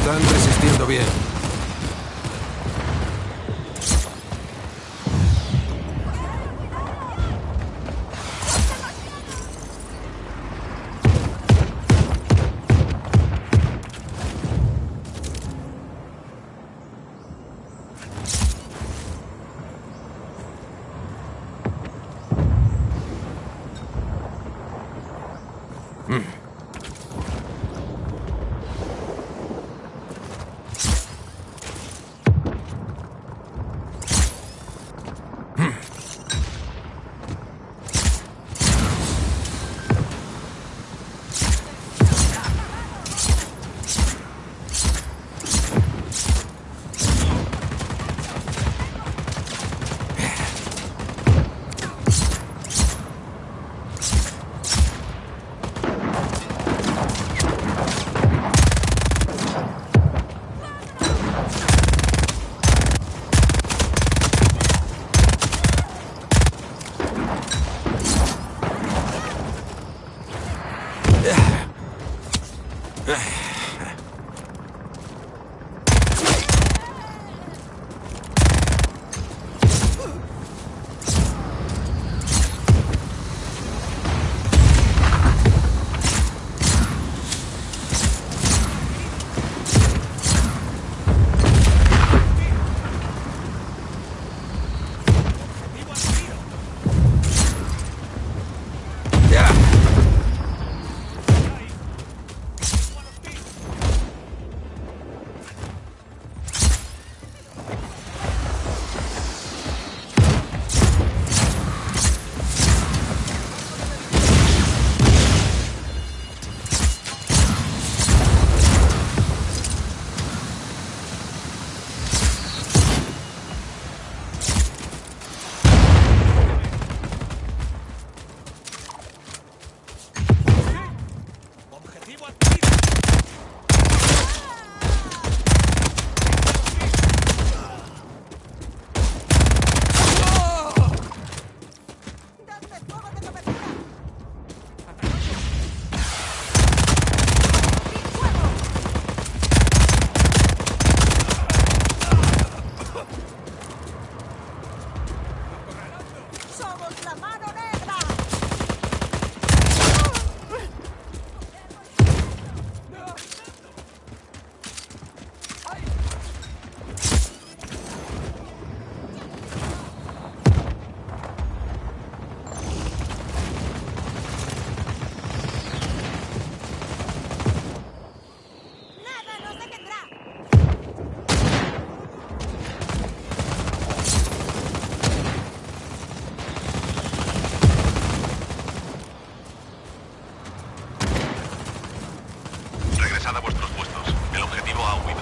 Están resistiendo bien. Regresad a vuestros puestos. El objetivo ha huido.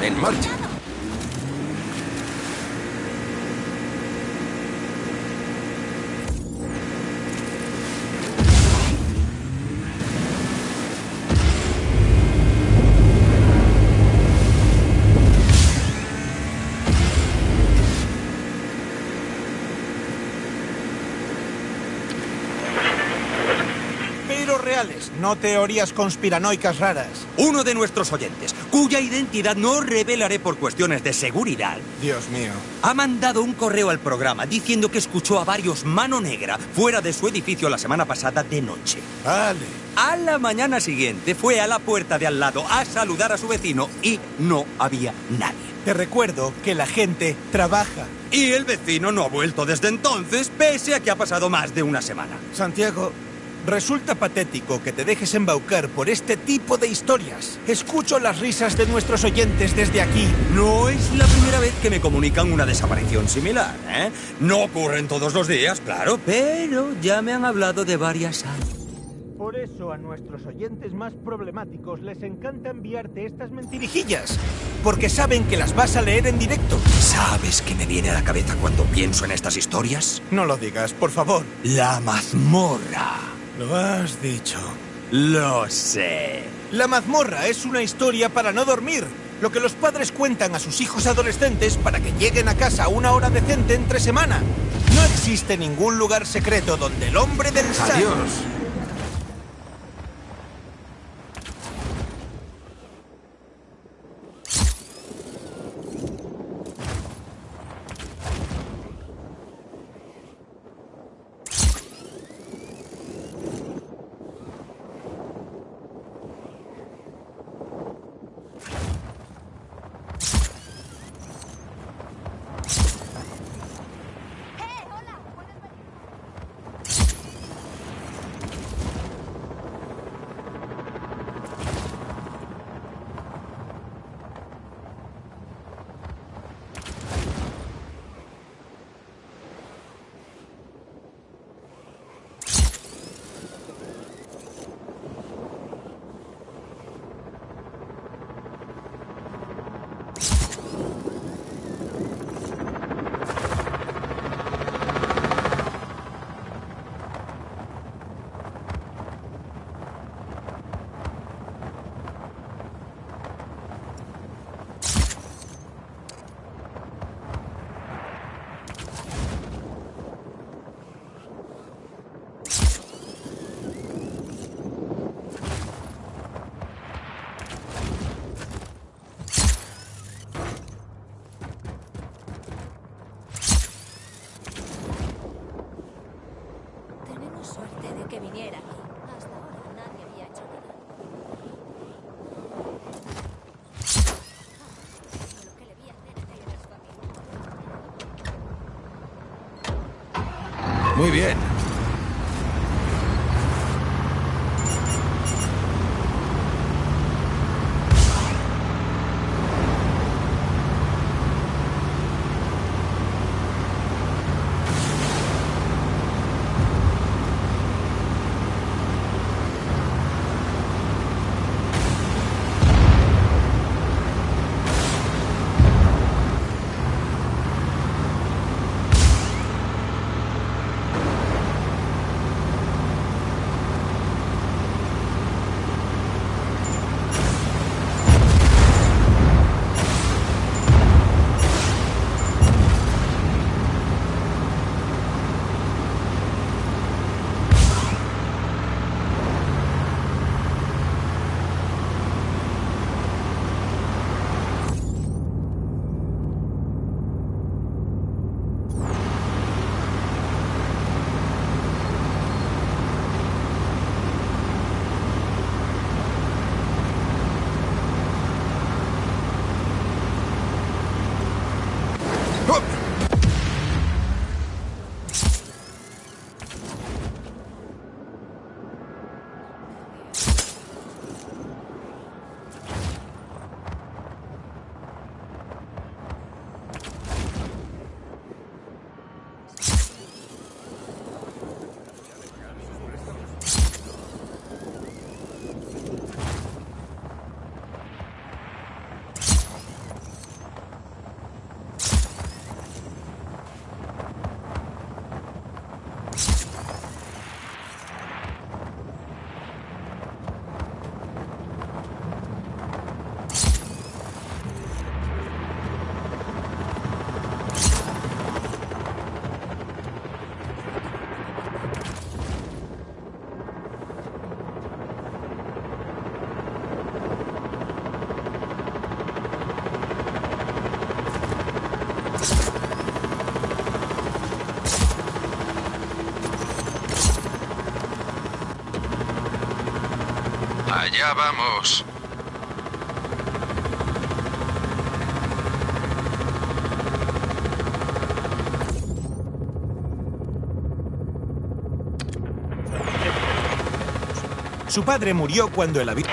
En marcha. Pero reales, no teorías conspiranoicas raras. Uno de nuestros oyentes, cuya identidad no revelaré por cuestiones de seguridad, Dios mío. ha mandado un correo al programa diciendo que escuchó a varios Mano Negra fuera de su edificio la semana pasada de noche. Vale. A la mañana siguiente fue a la puerta de al lado a saludar a su vecino y no había nadie. Te recuerdo que la gente trabaja. Y el vecino no ha vuelto desde entonces, pese a que ha pasado más de una semana. Santiago, resulta patético que te dejes embaucar por este tipo de historias. Escucho las risas de nuestros oyentes desde aquí. No es la primera vez que me comunican una desaparición similar, ¿eh? No ocurren todos los días, claro, pero ya me han hablado de varias antes. Por eso a nuestros oyentes más problemáticos les encanta enviarte estas mentirijillas, porque saben que las vas a leer en directo. ¿Sabes qué me viene a la cabeza cuando pienso en estas historias? No lo digas, por favor. La mazmorra. Lo has dicho. Lo sé. La mazmorra es una historia para no dormir. Lo que los padres cuentan a sus hijos adolescentes para que lleguen a casa a una hora decente entre semana. No existe ningún lugar secreto donde el hombre del Adiós. Tenemos suerte de que viniera aquí. Hasta ahora nadie había hecho nada. Lo que le vi hacer a aquel desfamiado. Muy bien. Ya vamos. Su padre murió cuando el avión...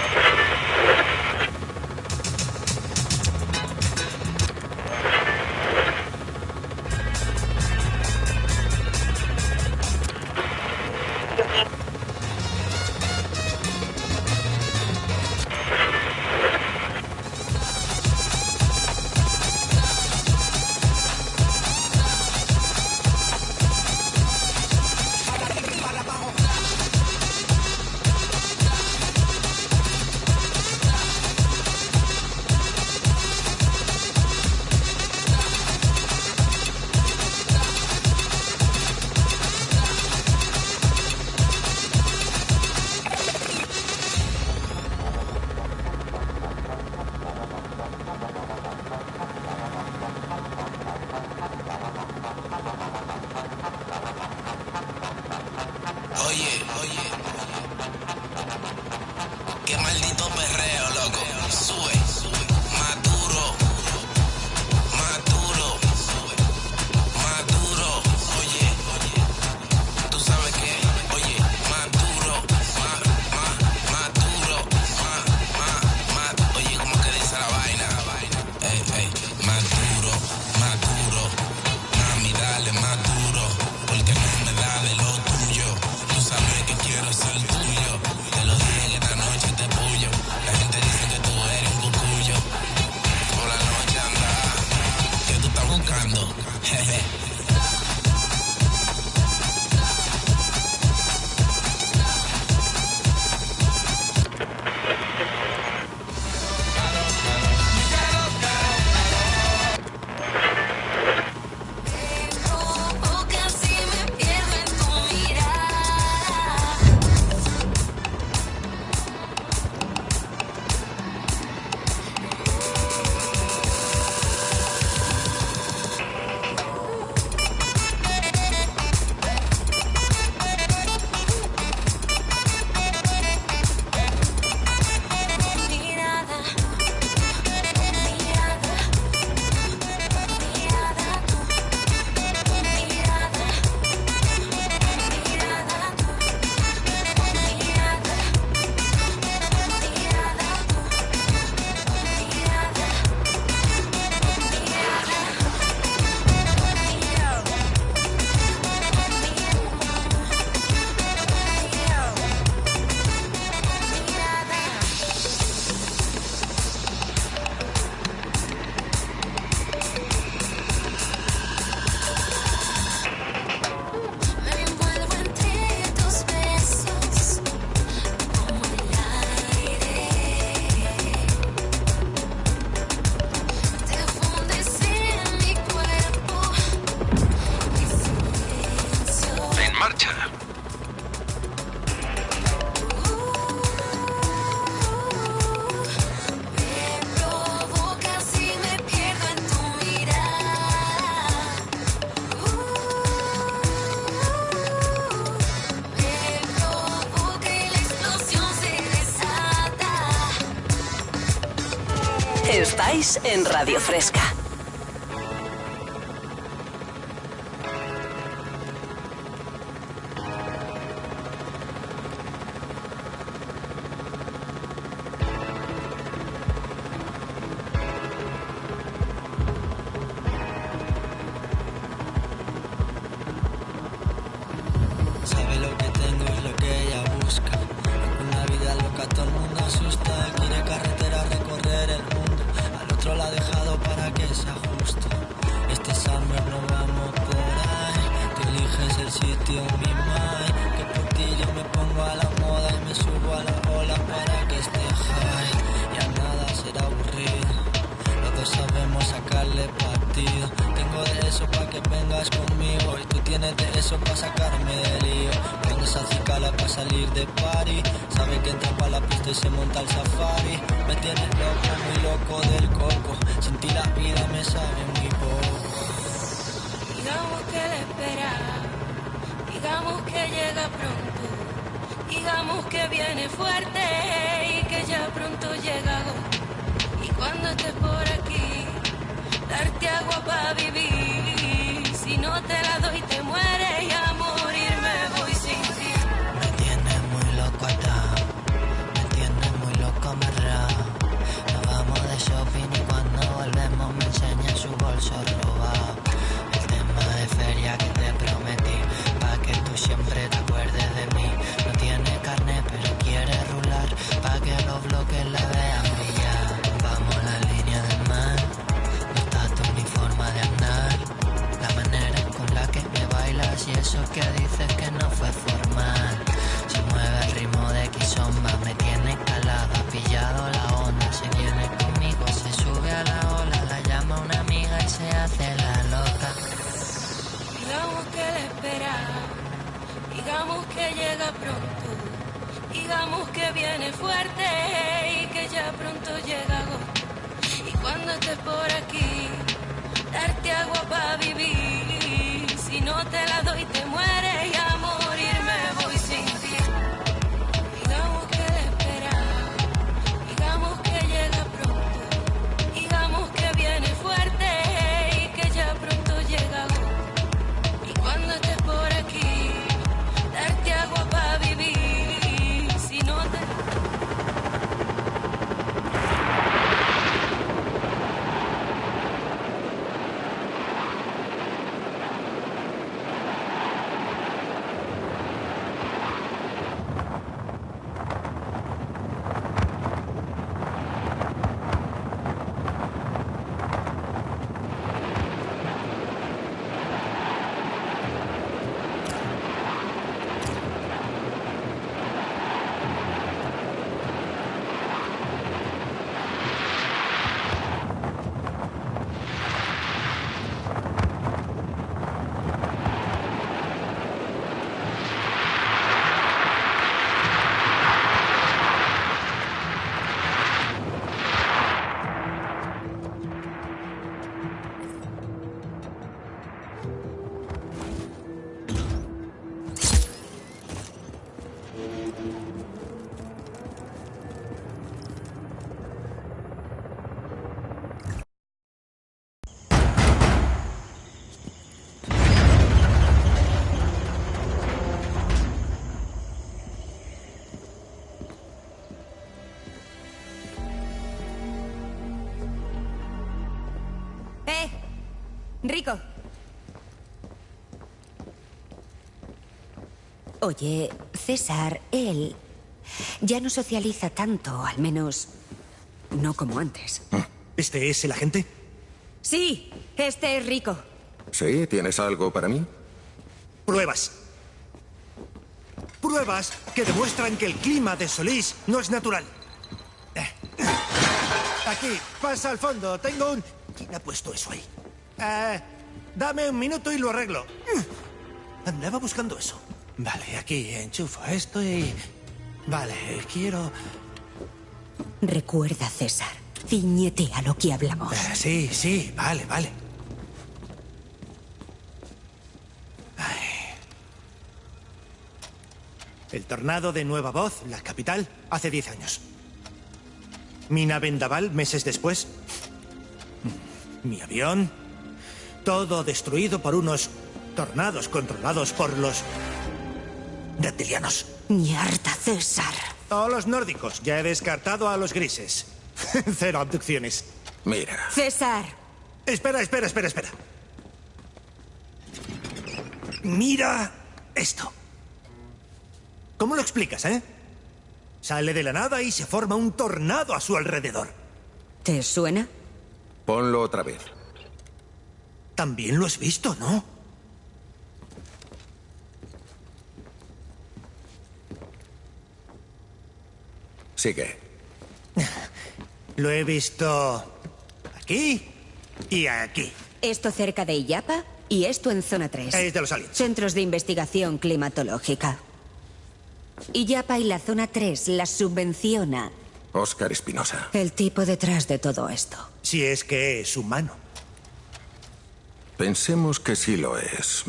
Qué maldito perreo, loco. Sube, más duro, más duro, más duro. Oye, tú sabes qué. Oye, más duro, más duro, más. Oye, ¿cómo que dice la vaina? Más duro, mami, dale más duro, porque no me da de lo tuyo. Tú sabes que quiero ser tuyo. Te lo dije que esta noche te puyo. La gente dice que tú eres un cucuyo. Por la noche anda, que tú estás buscando. Jeje. Casi me pierdo en tu mirada. Mirada, mirada, mirada, mirada, me envuelvo entre tus besos como el aire. Te fundes en mi cuerpo y silencio. En marcha. Me provocas y me pierdo en tu mirada. Me provoca y la explosión se desata. Estáis en Radio Fresca. Sabe lo que tengo es lo que ella busca. Una vida loca, todo el mundo asusta. Quiere carretera, recorrer el mundo. Al otro la ha dejado para que se ajuste. Este summer no vamos por ahí. Tú eliges el sitio, mi mind. Que por ti yo me pongo a la moda y me subo a la ola para que esté high. Ya nada será aburrido. Los dos sabemos sacarle partido. Tengo de eso pa' que vengas conmigo. Y tú tienes de eso pa' sacarme del lío. Cuando se acicala pa' salir de party. Sabe que entra pa' la pista y se monta el safari. Me tienes loco, muy loco del coco. Sin ti la vida me sabe muy poco. Digamos que la espera, digamos que llega pronto. Digamos que viene fuerte y que ya pronto llega agosto. Y cuando estés por aquí, darte agua para vivir. Si no te la doy te mueres y a morir me voy sin ti. Me tienes muy loco atado, me tienes muy loco amarrado. Nos vamos de shopping y cuando volvemos me enseña su bolso robado. El tema de feria que te prometí, pa' que tú siempre te acuerdes de mí. No tiene carne pero quiere rular, pa' que los bloques la vean brillar. Vamos la línea del mar, no está tu ni forma de andar. La manera con la que me bailas y eso que dices que no fue formal. Se mueve el ritmo de Kizomba, me tiene calada, pillado la onda. Se viene conmigo, se sube a la ola, la llama una amiga y se hace la loca. Digamos que la espera, digamos que llega pronto, digamos que viene fuerte y que ya pronto llega agosto. Y cuando estés por aquí, darte agua para vivir. Si no te la doy te mueres y a morir me voy sin ti. Digamos que la espera, digamos que llega pronto, digamos que viene fuerte y que ya pronto llega agosto. Y cuando estés por aquí, darte agua para vivir. Si no te... Rico. Oye, César, él ya no socializa tanto, al menos no como antes. ¿Este es el agente? Sí, este es Rico. ¿Sí? ¿Tienes algo para mí? Pruebas. Pruebas que demuestran que el clima de Solís no es natural. Aquí, pasa al fondo. Tengo un... ¿Quién ha puesto eso ahí? Dame un minuto y lo arreglo. Andaba buscando eso. Vale, aquí enchufo esto y... Vale, quiero... Recuerda, César, ciñete a lo que hablamos. Sí, vale. Ay. El tornado de Nueva Voz, la capital, hace 10 años. Mina Vendaval, meses después. Mi avión. Todo destruido por unos tornados controlados por los reptilianos. Mierda, César. O los nórdicos. Ya he descartado a los grises. 0 abducciones. Mira. César. Espera. Mira esto. ¿Cómo lo explicas, Sale de la nada y se forma un tornado a su alrededor. ¿Te suena? Ponlo otra vez. También lo has visto, ¿no? Sigue. Lo he visto aquí y aquí. Esto cerca de Illapa y esto en zona 3. Es de los aliens. Centros de investigación climatológica. Illapa y la zona 3 las subvenciona Óscar Espinosa. el tipo detrás de todo esto. Si es que es humano. Pensemos que sí lo es.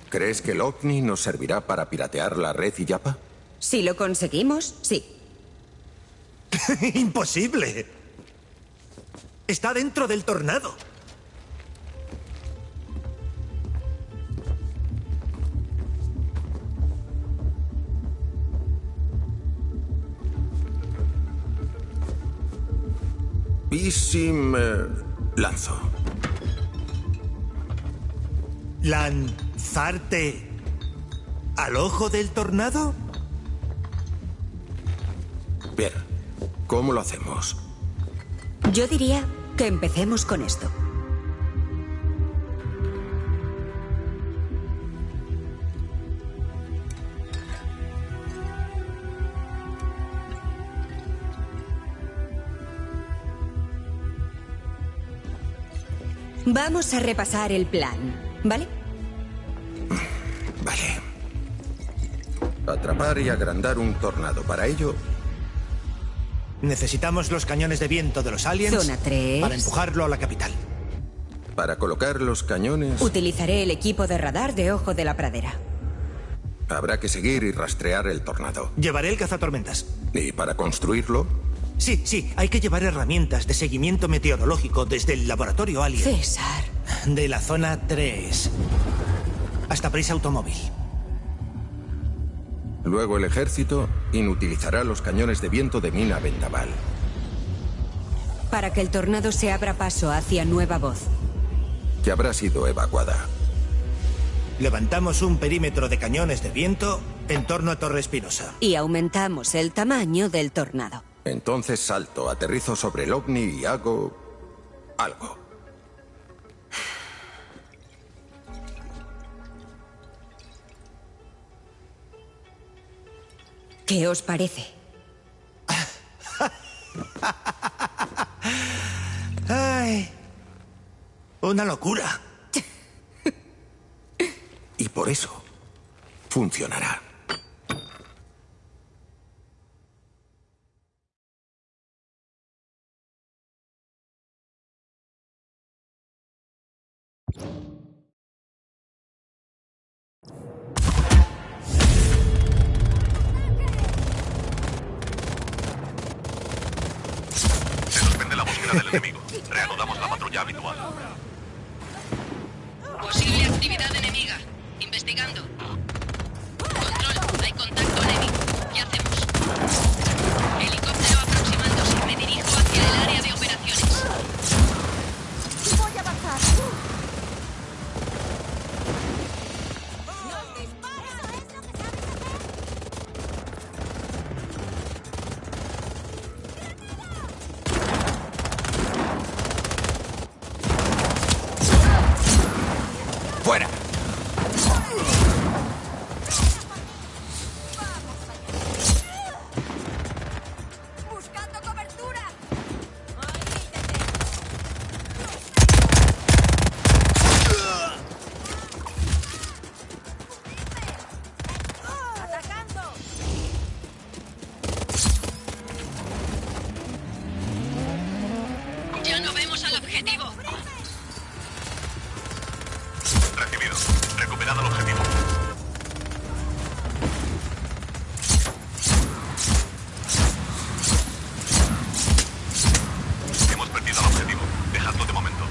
¿Crees que el OVNI nos servirá para piratear la red Illapa? Si lo conseguimos, sí. ¡Imposible! Está dentro del tornado. ¿Y si me lanzo? ¿Lanzarte al ojo del tornado? Bien. ¿Cómo lo hacemos? Yo diría que empecemos con esto. Vamos a repasar el plan, ¿vale? Vale. Atrapar y agrandar un tornado. Para ello, necesitamos los cañones de viento de los aliens Zona 3. para empujarlo a la capital. para colocar los cañones, Utilizaré el equipo de radar de Ojo de la Pradera. habrá que seguir y rastrear el tornado. Llevaré el cazatormentas. ¿Y para construirlo? Sí, hay que llevar herramientas de seguimiento meteorológico desde el laboratorio Alien. César. De la zona 3 hasta Prisa Automóvil. Luego el ejército inutilizará los cañones de viento de mina Vendaval. Para que el tornado se abra paso hacia Nueva Voz. Que habrá sido evacuada. Levantamos un perímetro de cañones de viento en torno a Torre Espinosa. Y aumentamos el tamaño del tornado. Entonces salto, aterrizo sobre el ovni y hago algo. ¿Qué os parece? ¡Ay! Una locura. Y por eso funcionará. Se suspende la búsqueda del enemigo. Reanudamos la patrulla habitual. Posible actividad enemiga. Investigando. Control, hay contacto enemigo. ¿Qué hacemos? Helicóptero aproximándose. Me dirijo hacia el área de operaciones. Voy a bajar. ¡Nos dispara! ¿Eso es lo que sabes hacer? ¡Fuera! ¡Buscando cobertura! ¡Atacando! Ya no vemos al objetivo. Recibido. Recuperado el objetivo. Hemos perdido el objetivo. Dejadlo de momento.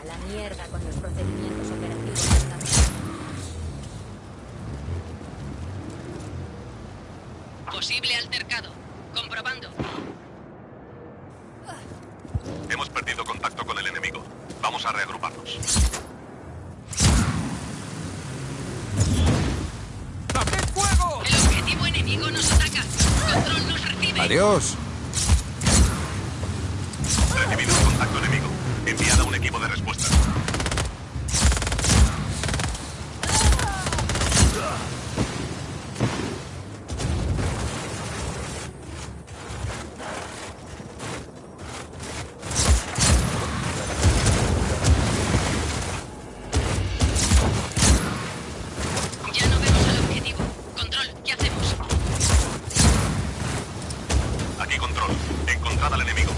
A la mierda con los procedimientos operativos. Posible altercado. Comprobando. Hemos perdido contacto con el enemigo. Vamos a reagruparnos. ¡Abrid fuego! El objetivo enemigo nos ataca. Control nos recibe. ¡Adiós! Recibido contacto enemigo. Enviada un equipo de respuesta. Ya no vemos al objetivo. Control, ¿qué hacemos? Aquí control. Encontrada al enemigo.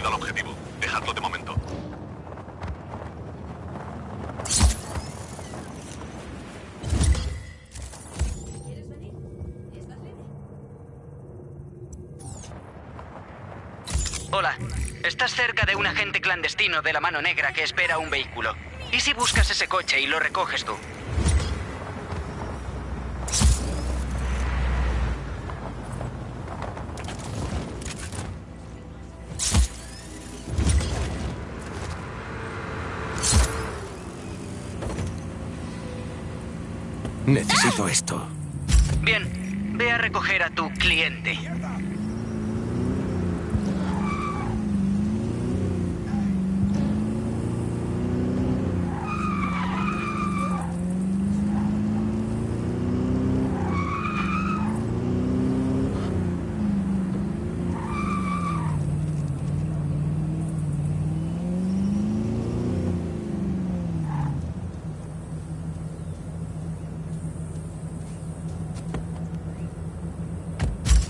perdido al objetivo. Dejadlo de momento. Hola. Estás cerca de un agente clandestino de la mano negra que espera un vehículo. ¿Y si buscas ese coche y lo recoges tú? Necesito esto. Bien, ve a recoger a tu cliente.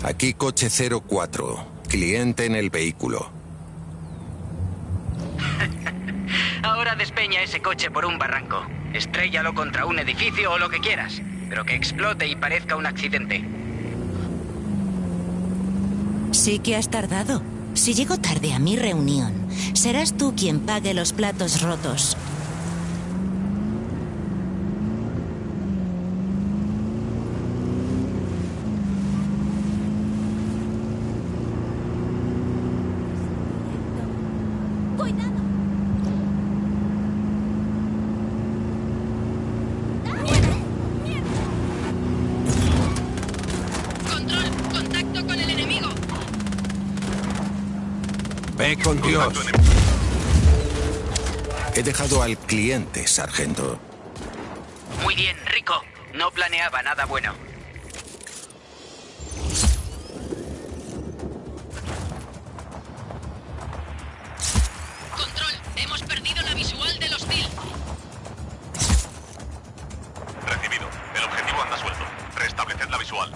Aquí coche 04. Cliente en el vehículo. Ahora despeña ese coche por un barranco. Estréllalo contra un edificio o lo que quieras, pero que explote y parezca un accidente. Sí que has tardado. Si llego tarde a mi reunión, serás tú quien pague los platos rotos. Ve con Dios. He dejado al cliente, sargento. Muy bien, Rico. No planeaba nada bueno. Control, hemos perdido la visual del hostil. Recibido. El objetivo anda suelto. Restableced la visual.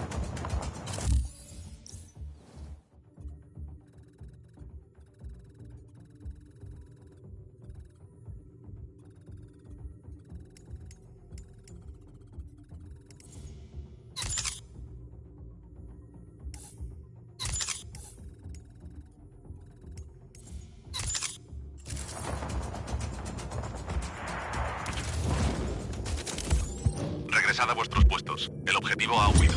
Regresad a vuestros puestos. El objetivo ha huido.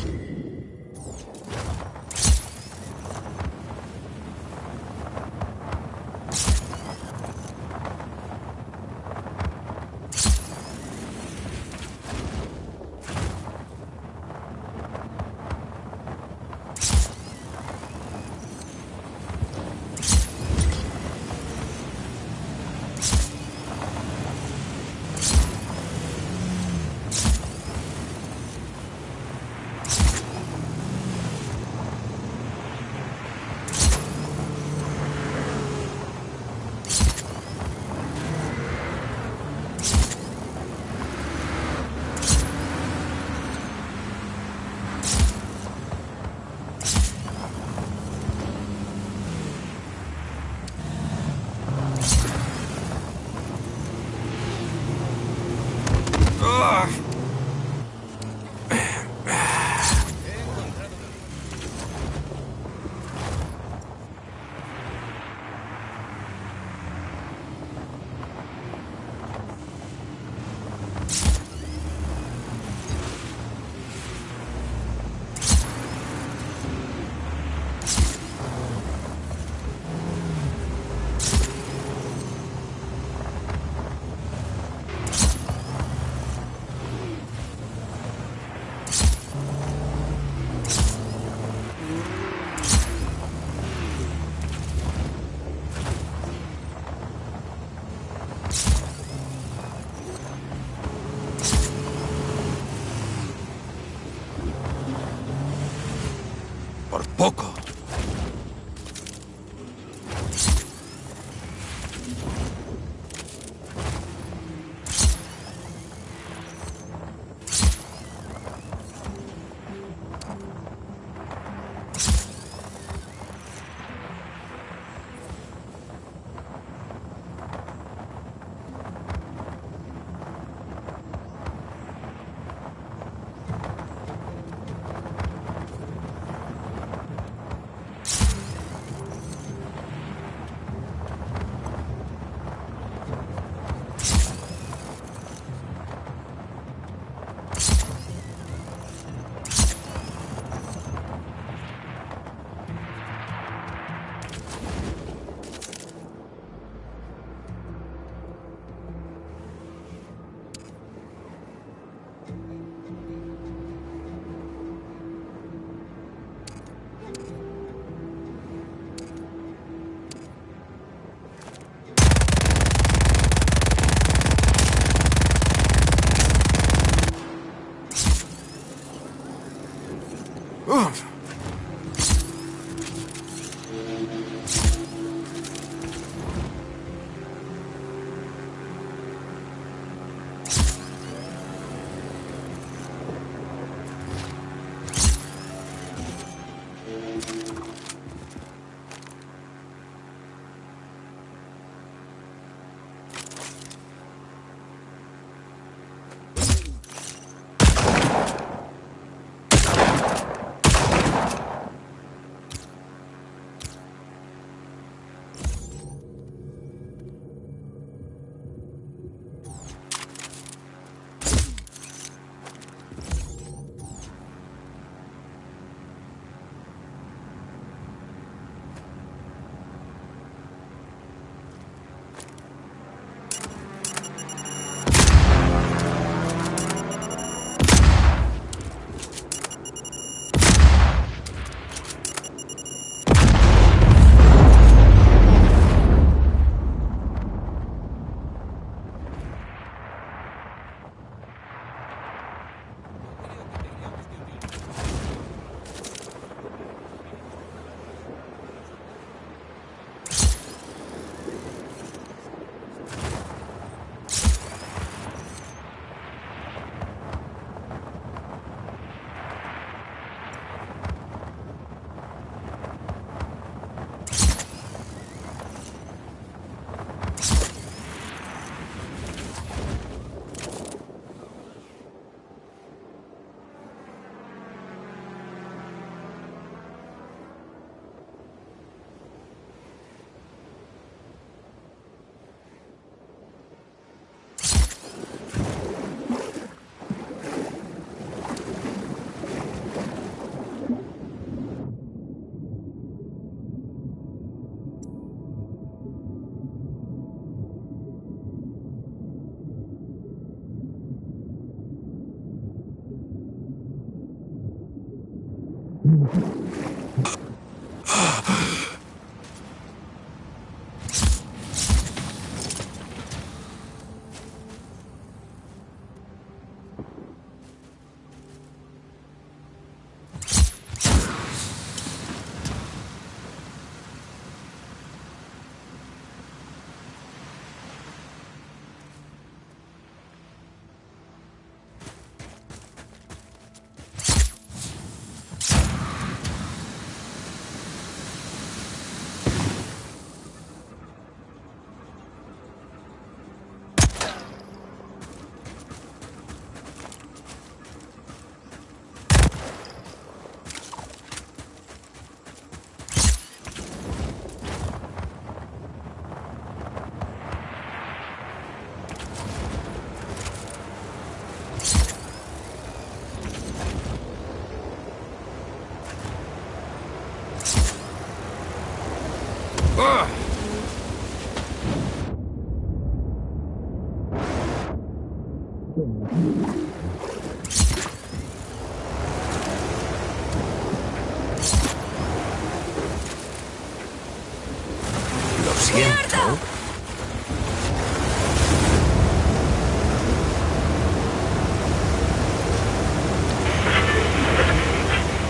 Lo siento.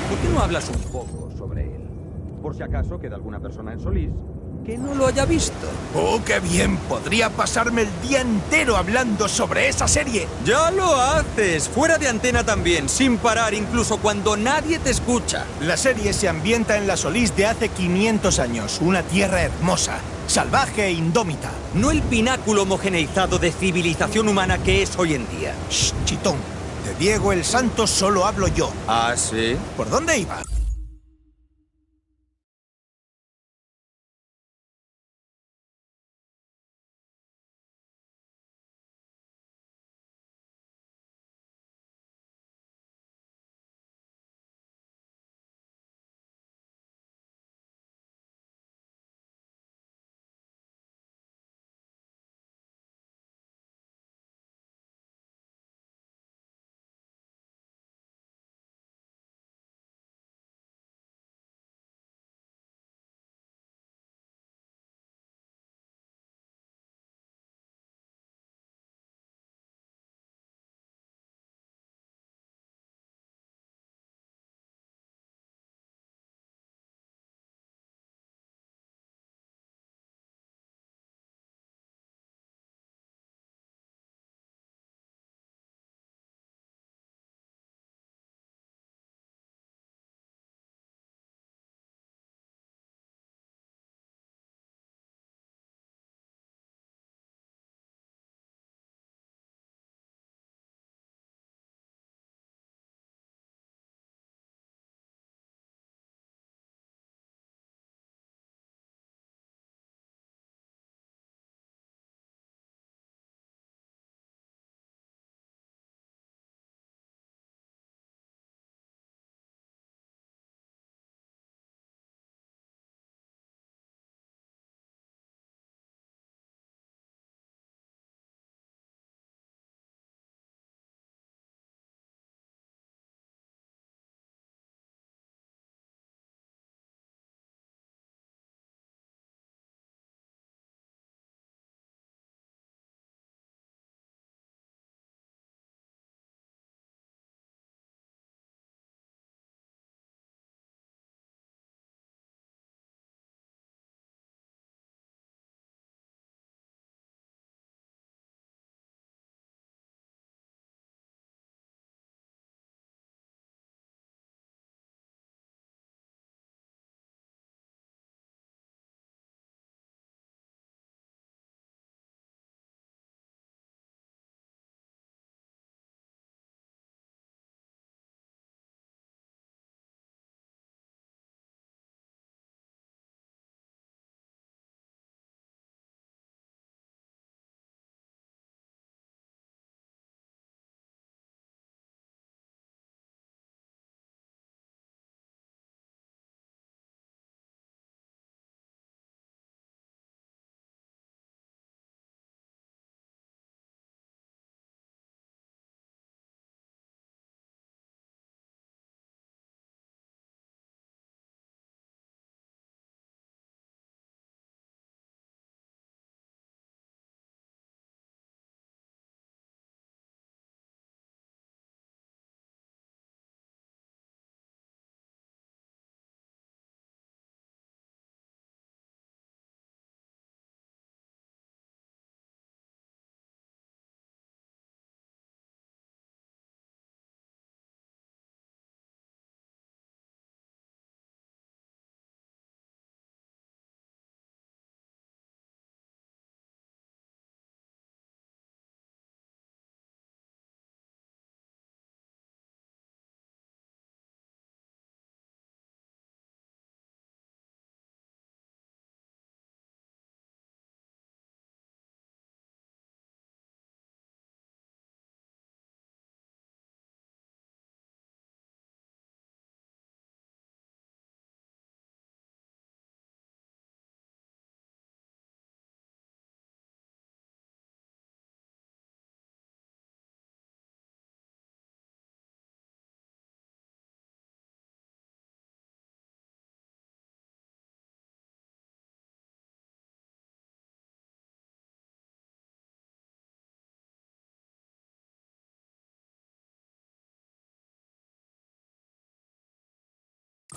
¿Por qué no hablas un poco sobre él? Por si acaso queda alguna persona en Solís que no lo haya visto. ¡Oh, qué bien! Podría pasarme el día entero hablando sobre esa serie. ¡Ya lo haces! Fuera de antena también, sin parar, incluso cuando nadie te escucha. La serie se ambienta en la Solís de hace 500 años, una tierra hermosa, salvaje e indómita. No el pináculo homogeneizado de civilización humana que es hoy en día. Shh, chitón. De Diego el Santo solo hablo yo. ¿Ah, sí? ¿Por dónde iba?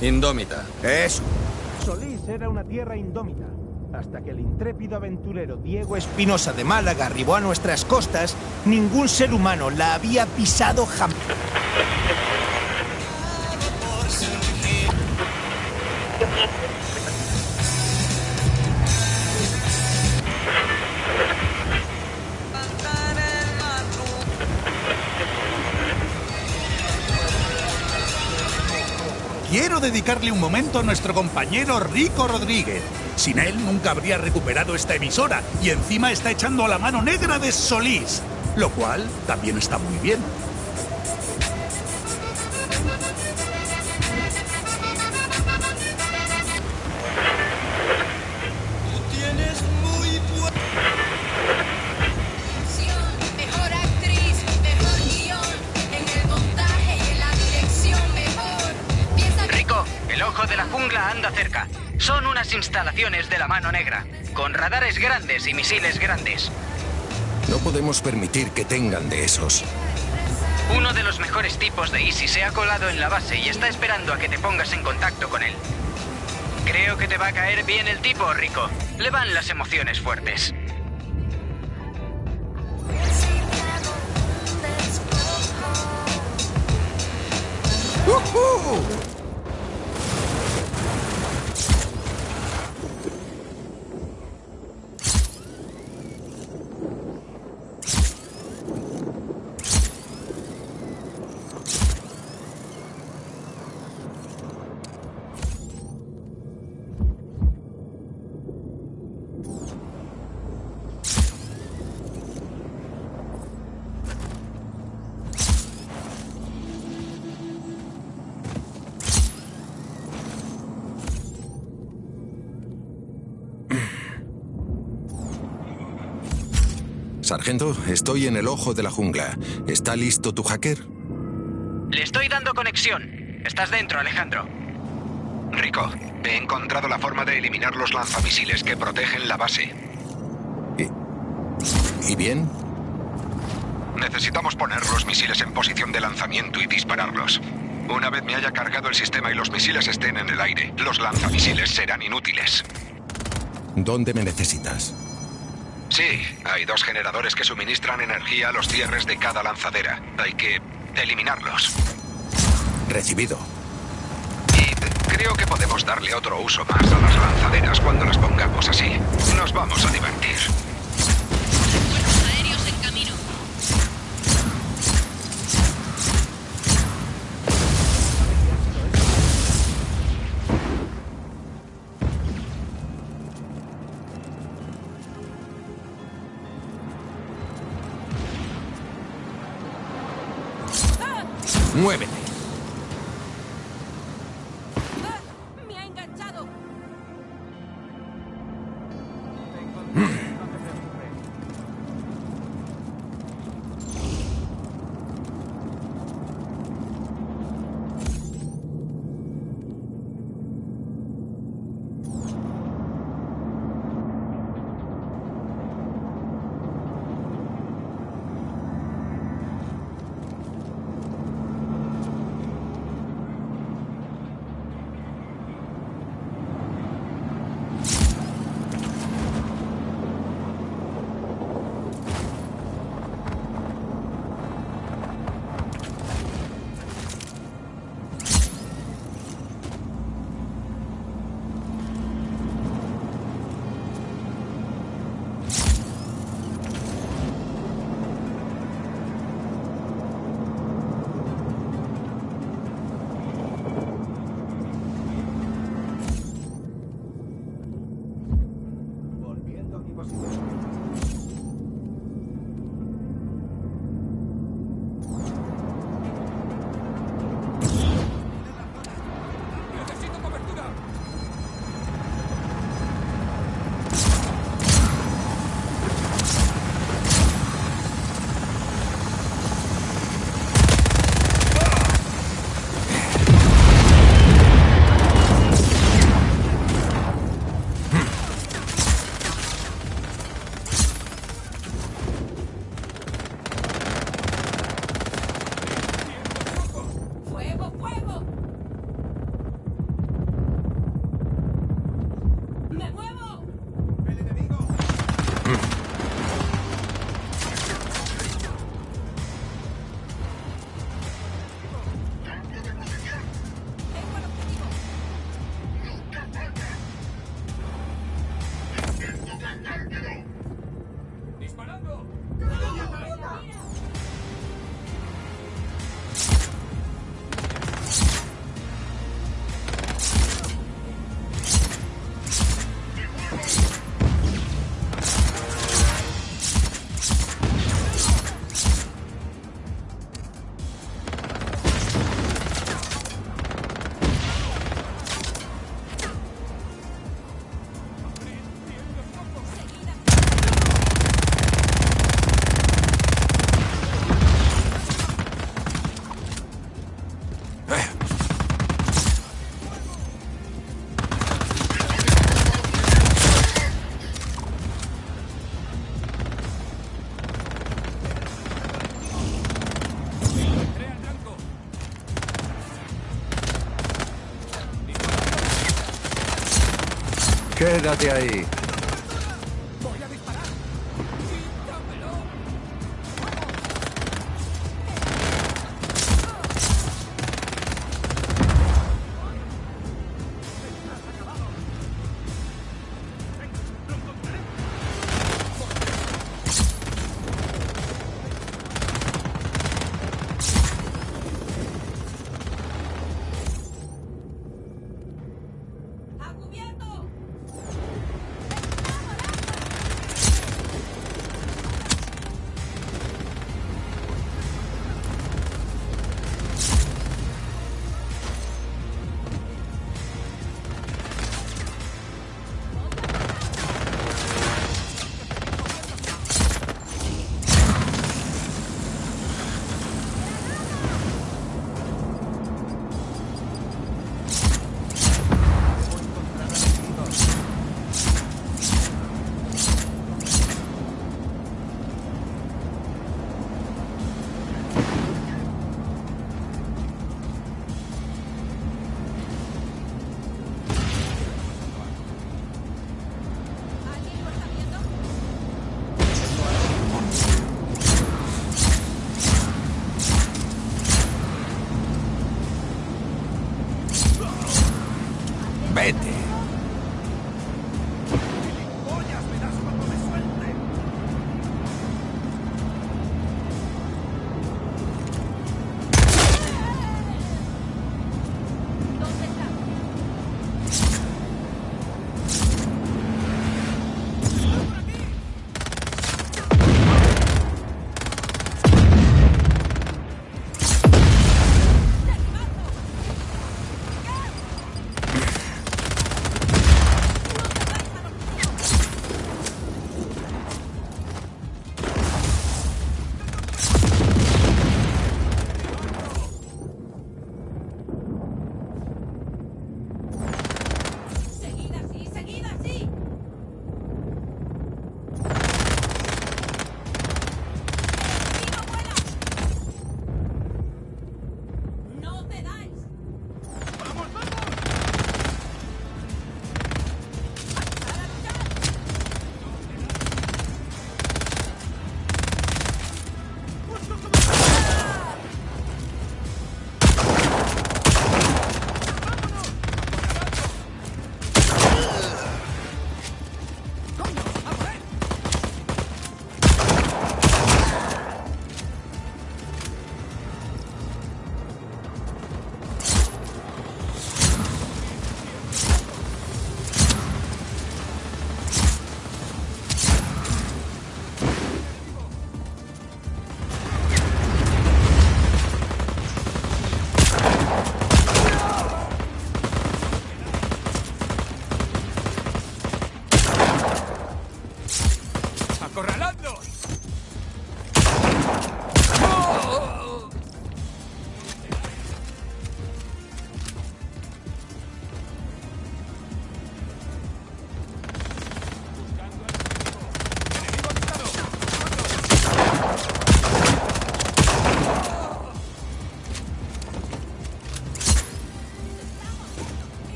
Indómita. Eso. Solís era una tierra indómita. Hasta que el intrépido aventurero Diego Espinosa de Málaga arribó a nuestras costas, ningún ser humano la había pisado jamás. Quiero dedicarle un momento a nuestro compañero Rico Rodríguez. Sin él nunca habría recuperado esta emisora y encima está echando a la mano negra de Solís, lo cual también está muy bien. Mejor actriz, mejor guión, en el montaje y en la dirección mejor. Rico, el ojo de la jungla anda cerca. Son unas instalaciones de la mano negra, con radares grandes y misiles grandes. No podemos permitir que tengan de esos. Uno de los mejores tipos de ISIS se ha colado en la base y está esperando a que te pongas en contacto con él. Creo que te va a caer bien el tipo, Rico. Le van las emociones fuertes. Sargento, estoy en el ojo de la jungla. ¿Está listo tu hacker? Le estoy dando conexión. Estás dentro, Alejandro. Rico, he encontrado la forma de eliminar los lanzamisiles que protegen la base. ¿Y bien? Necesitamos poner los misiles en posición de lanzamiento y dispararlos. Una vez me haya cargado el sistema y los misiles estén en el aire, los lanzamisiles serán inútiles. ¿Dónde me necesitas? Sí, hay 2 generadores que suministran energía a los cierres de cada lanzadera. Hay que eliminarlos. Recibido. Y creo que podemos darle otro uso más a las lanzaderas cuando las pongamos así. Nos vamos a divertir. Refuerzos aéreos en camino. ¡Muévete! Me ha enganchado. Quédate ahí. Vete.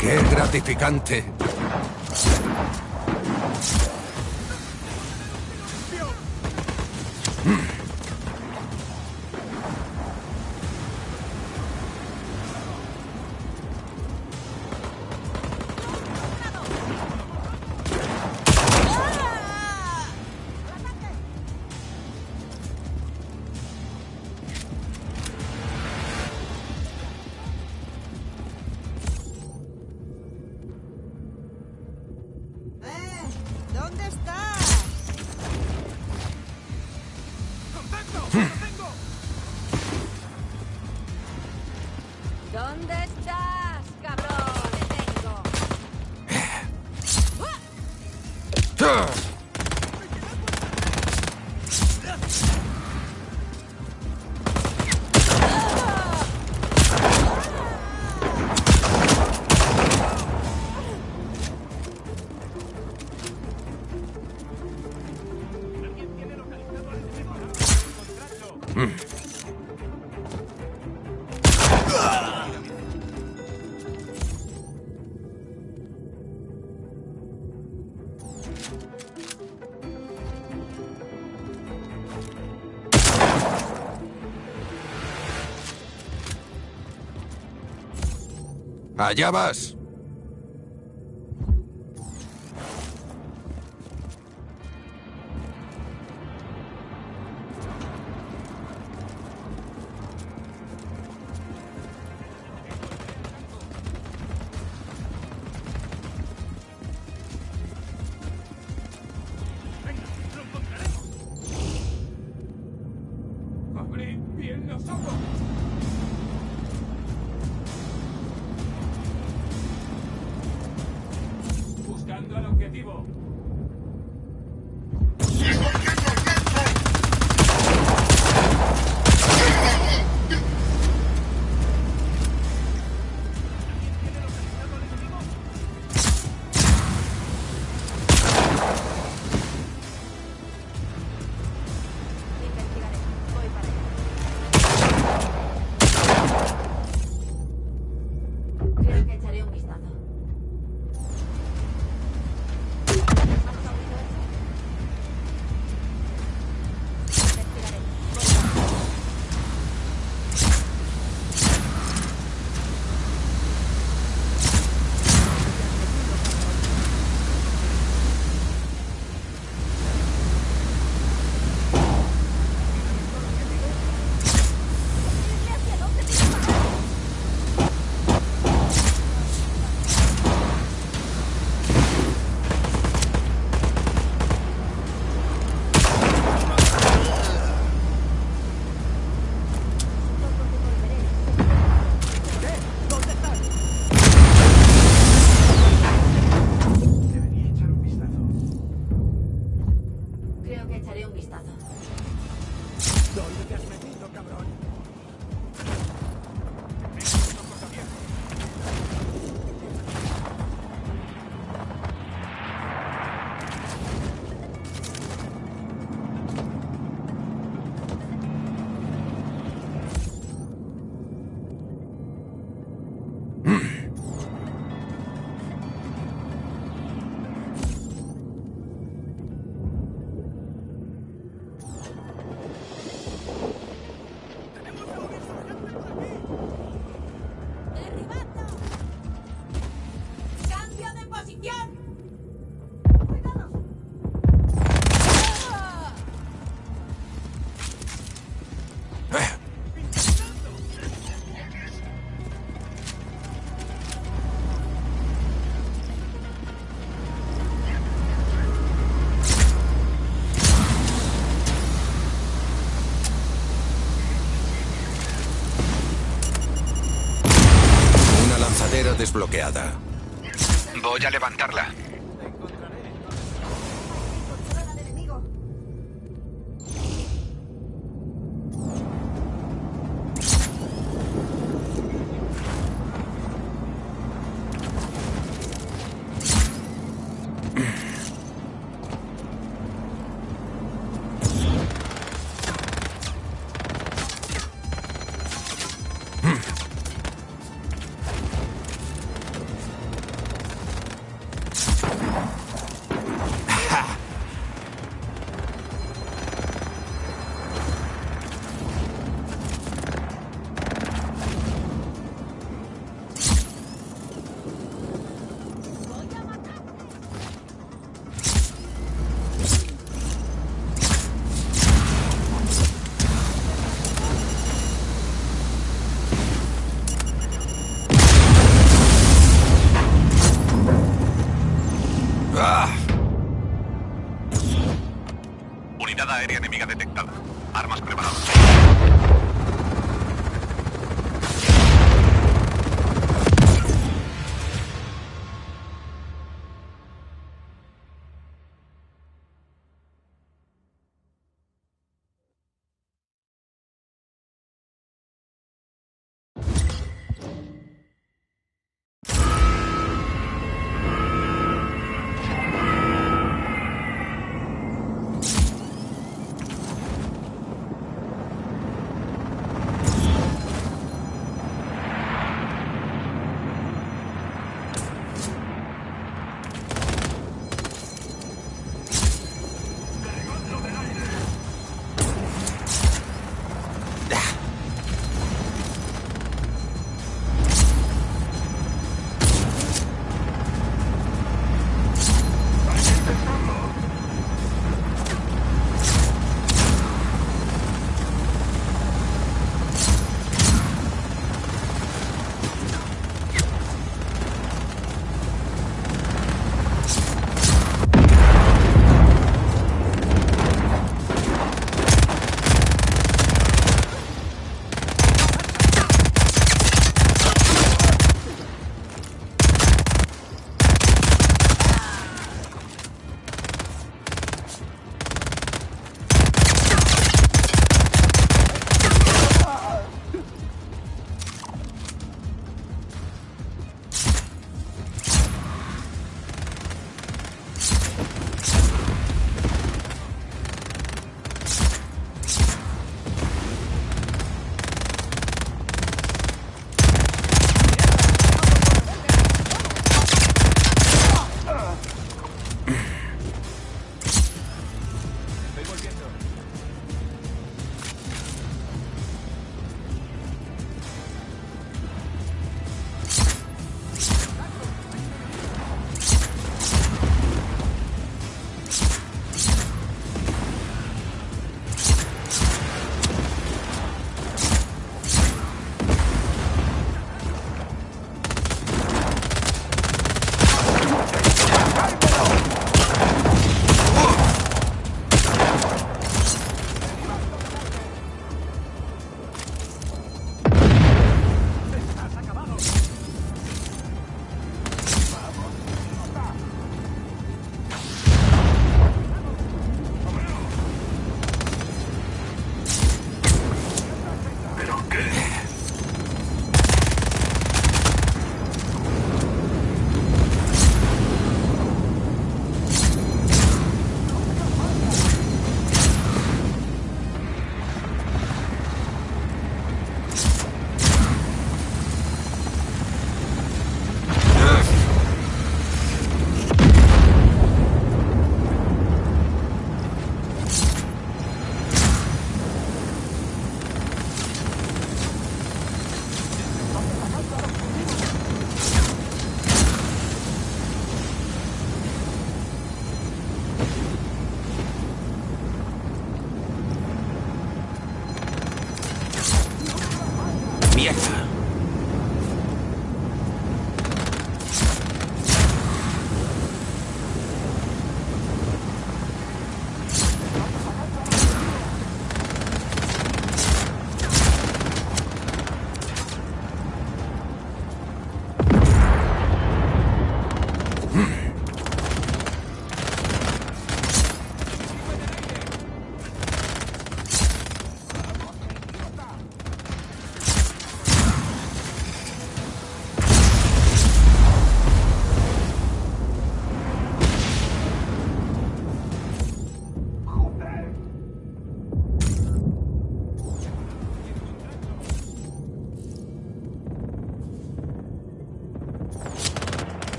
¡Qué gratificante! ¡Chas, cabrón! ¡Te tengo! ¡Allá vas! ¡Abrid bien los ojos! Buscando al objetivo. Creo que echaré un vistazo. Creo que echaré un vistazo. ¿Dónde te has metido, cabrón? ¡Cambio de posición! Una lanzadera desbloqueada. Voy a levantarla.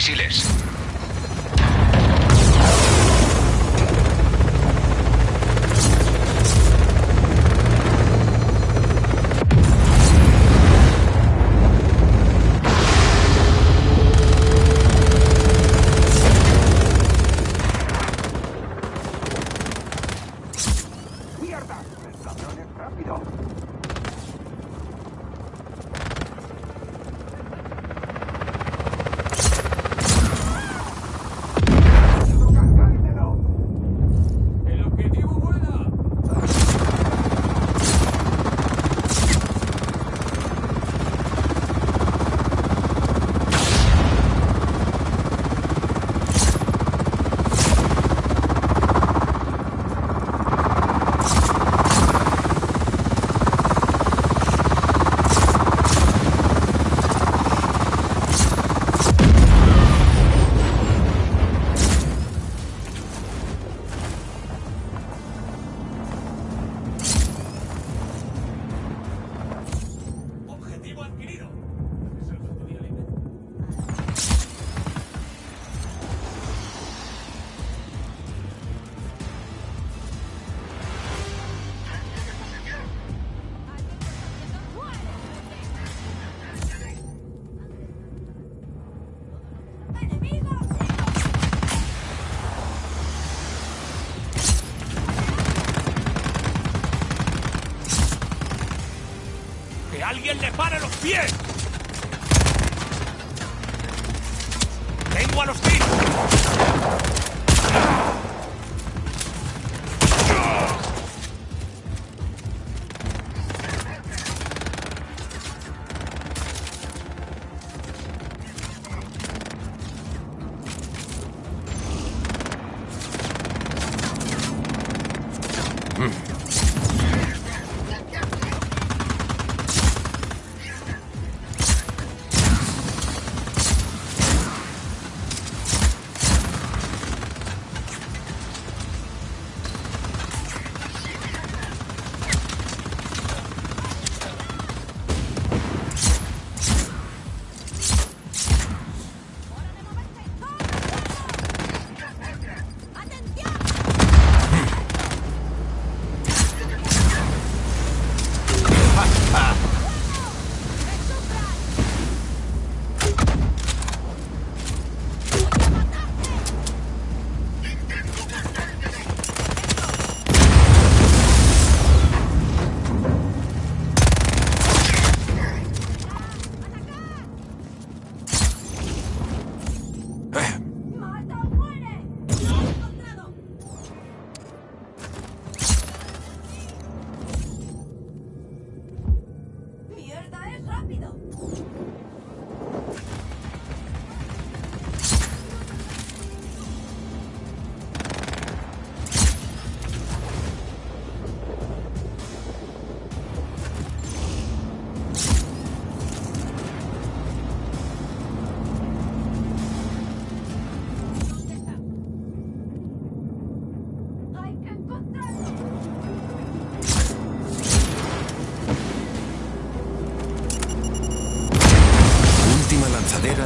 misiles. ¡Que alguien le pare los pies! ¡Tengo a los tiros!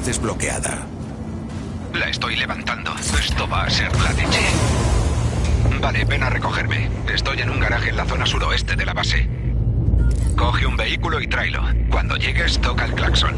Desbloqueada. La estoy levantando. Esto va a ser la leche. Vale, ven a recogerme. Estoy en un garaje en la zona suroeste de la base. Coge un vehículo y tráelo. Cuando llegues, toca el claxon.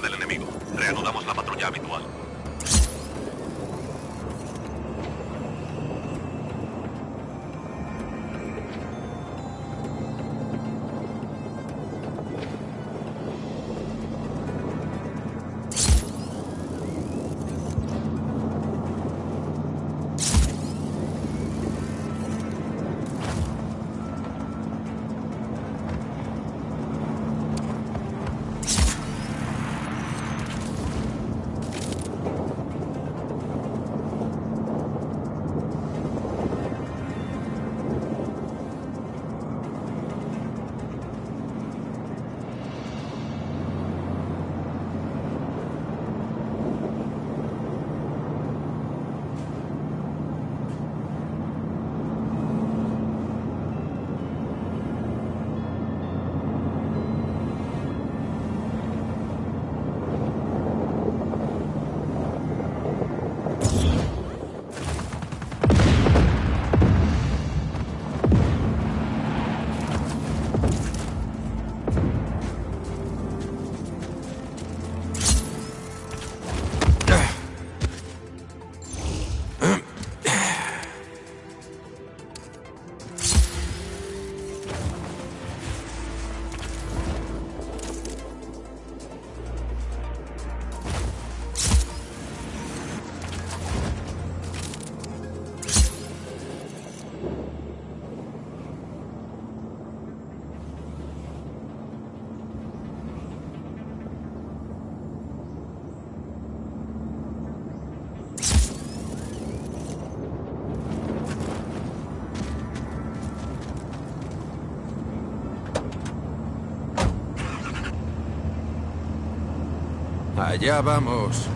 del enemigo. Reanudamos la patrulla habitual. Allá vamos.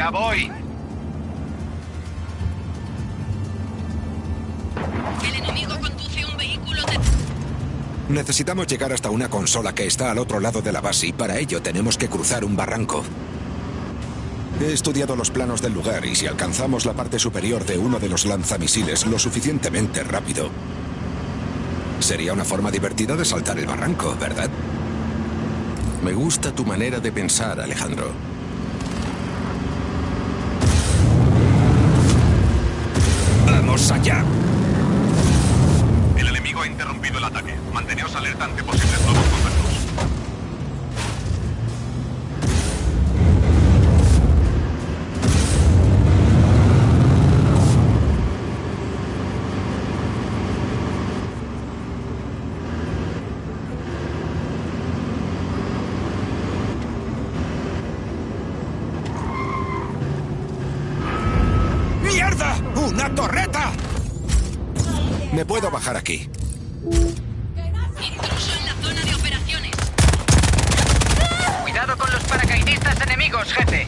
Ya voy. El enemigo conduce un vehículo de... Necesitamos llegar hasta una consola que está al otro lado de la base y para ello tenemos que cruzar un barranco. He estudiado los planos del lugar y si alcanzamos la parte superior de uno de los lanzamisiles lo suficientemente rápido, sería una forma divertida de saltar el barranco, ¿verdad? Me gusta tu manera de pensar, Alejandro. ¡Vamos allá! El enemigo ha interrumpido el ataque. Manteneos alerta ante posibles nuevos contactos. ¡Mierda! ¡Una torreta! Me puedo bajar aquí. Intruso en la zona de operaciones. Cuidado con los paracaidistas enemigos, jefe.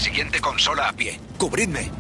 siguiente consola a pie. ¡Cubridme!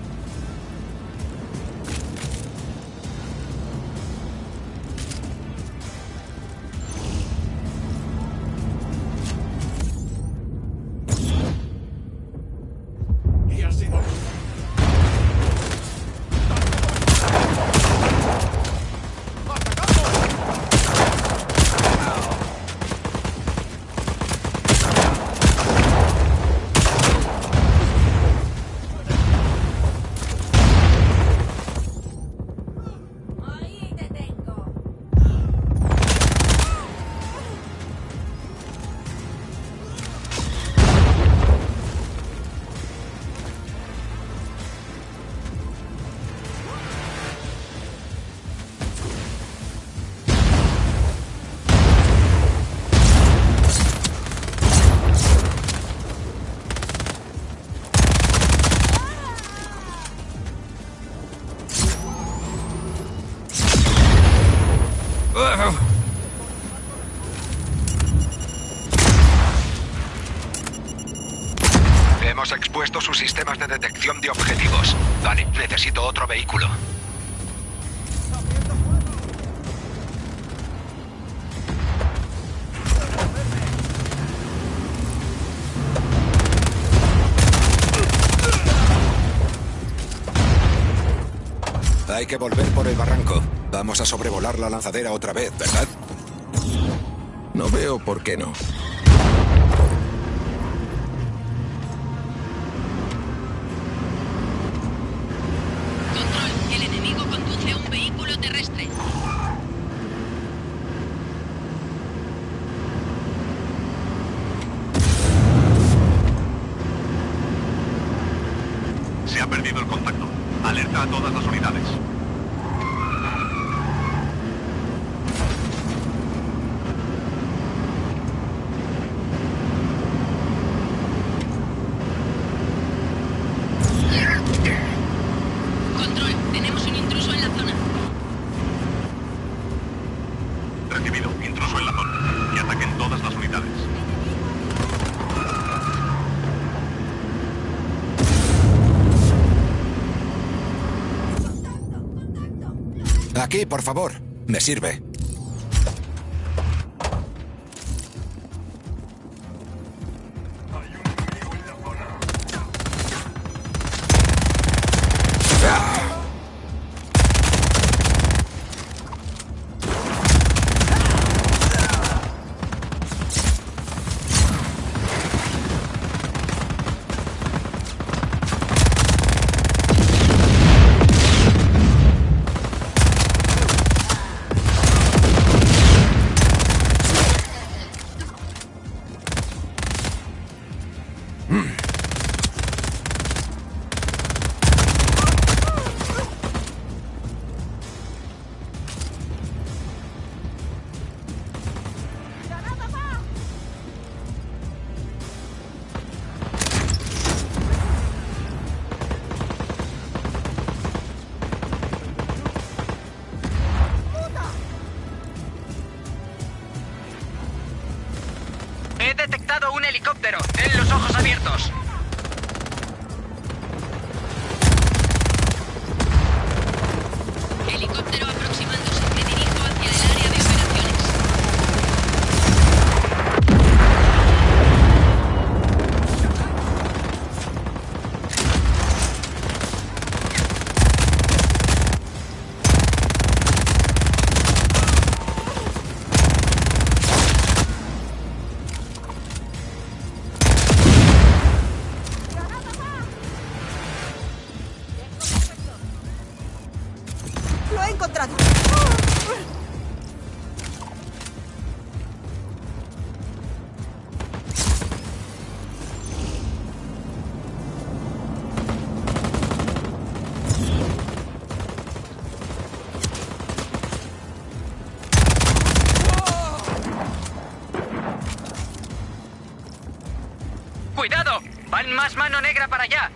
Hemos expuesto sus sistemas de detección de objetivos. Vale, necesito otro vehículo. Hay que volver por el barranco. Vamos a sobrevolar la lanzadera otra vez, ¿verdad? No veo por qué no. Control, el enemigo conduce un vehículo terrestre. Se ha perdido el contacto. Alerta a todas las unidades. Control, tenemos un intruso en la zona. Recibido. Intruso en la zona. Y ataquen todas las unidades. Aquí, por favor. Me sirve. He detectado un helicóptero. Ten los ojos abiertos. Helicóptero aproximándose. Me dirijo hacia el área de operaciones. ¡Lo he encontrado! ¡Cuidado! ¡Van más mano negra para allá!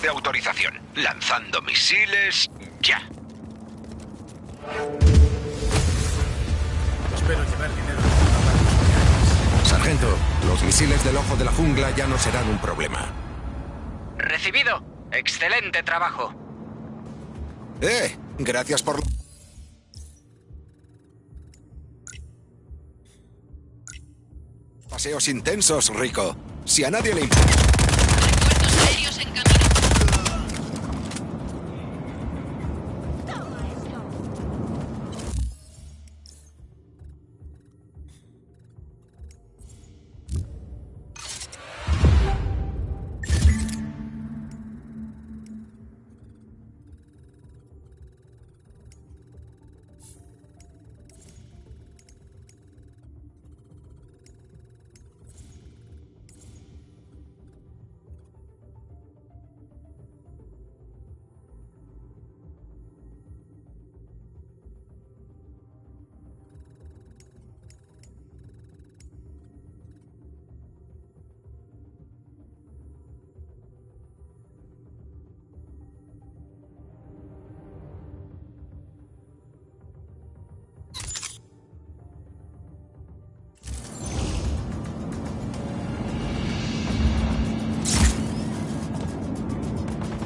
de autorización. Lanzando misiles ya. Espero llevar dinero. Sargento, los misiles del ojo de la jungla ya no serán un problema. Recibido. Excelente trabajo. Gracias por... Paseos intensos, Rico. Si a nadie le importa... Refuerzos aéreos en camino.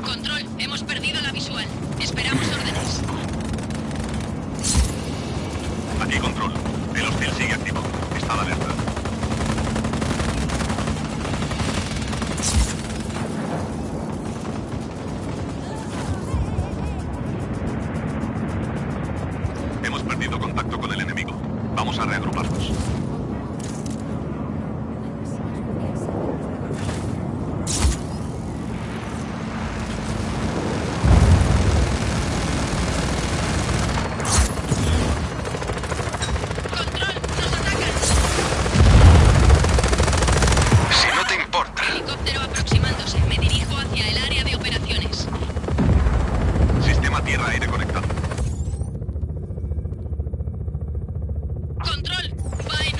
Control, hemos perdido la visual. Esperamos órdenes. Aquí control. El hostil sigue activo. Está alerta. Hemos perdido contacto con el enemigo. Vamos a reagruparnos. Helicóptero aproximándose. Me dirijo hacia el área de operaciones. Sistema tierra-aire conectado. Control, va en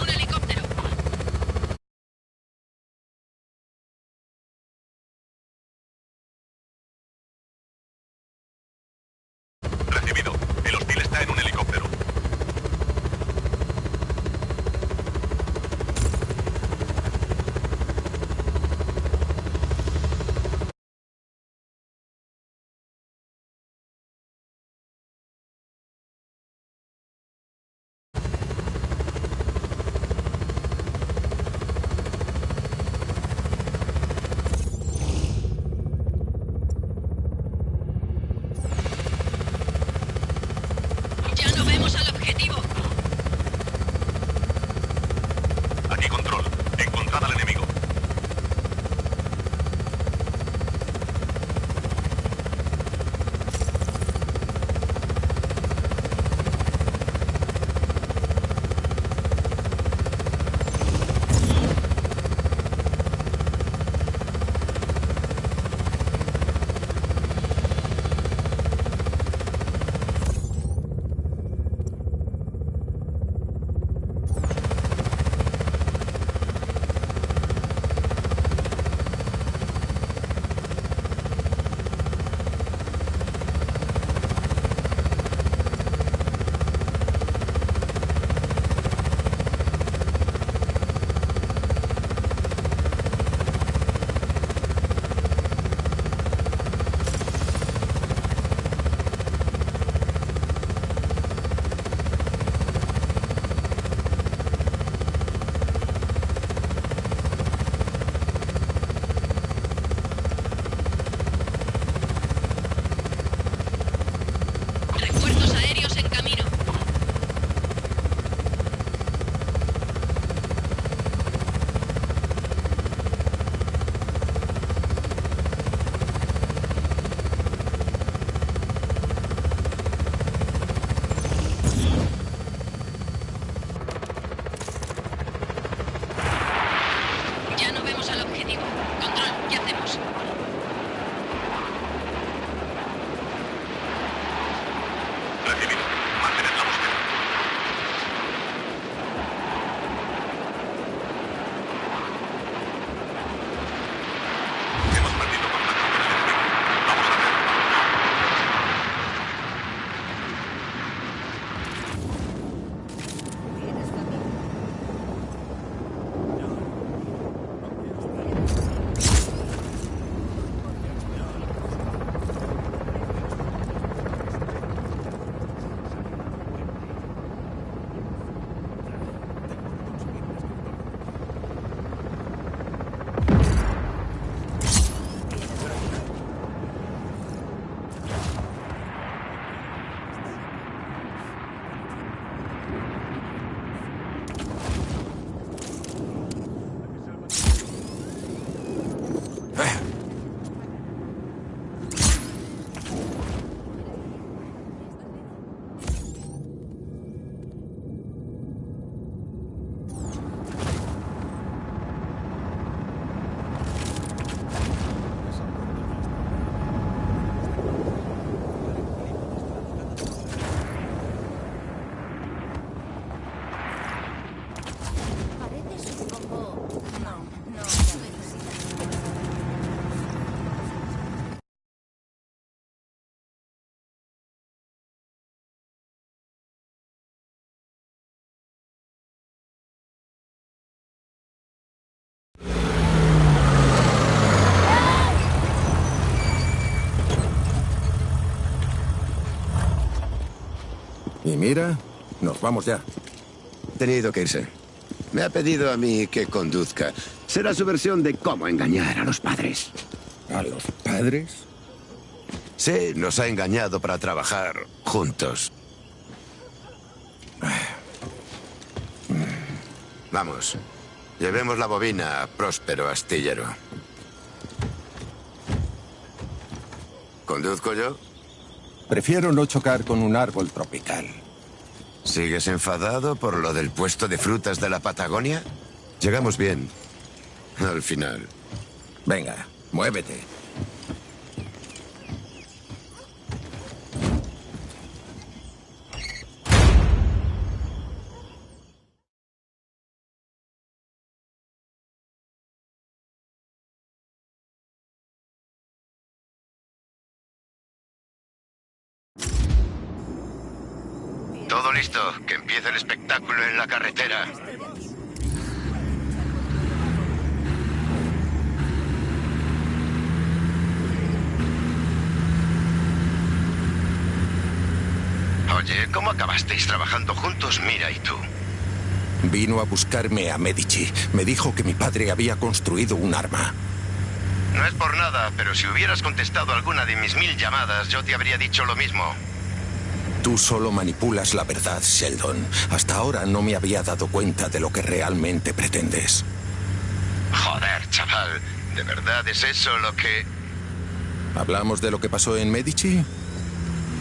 Y mira, nos vamos ya. Tenido que irse. Me ha pedido a mí que conduzca. Será su versión de cómo engañar a los padres. ¿A los padres? Sí, nos ha engañado para trabajar juntos. Vamos, llevemos la bobina a Próspero Astillero. ¿Conduzco yo? Prefiero no chocar con un árbol tropical. ¿Sigues enfadado por lo del puesto de frutas de la Patagonia? Llegamos bien. Al final. Venga, muévete. Todo listo, que empiece el espectáculo en la carretera. Oye, ¿cómo acabasteis trabajando juntos, Mira y tú? Vino a buscarme a Medici. Me dijo que mi padre había construido un arma. No es por nada, pero si hubieras contestado alguna de mis 1000 llamadas, yo te habría dicho lo mismo. Tú solo manipulas la verdad, Sheldon. Hasta ahora no me había dado cuenta de lo que realmente pretendes. Joder, chaval. ¿De verdad es eso lo que...? ¿Hablamos de lo que pasó en Medici?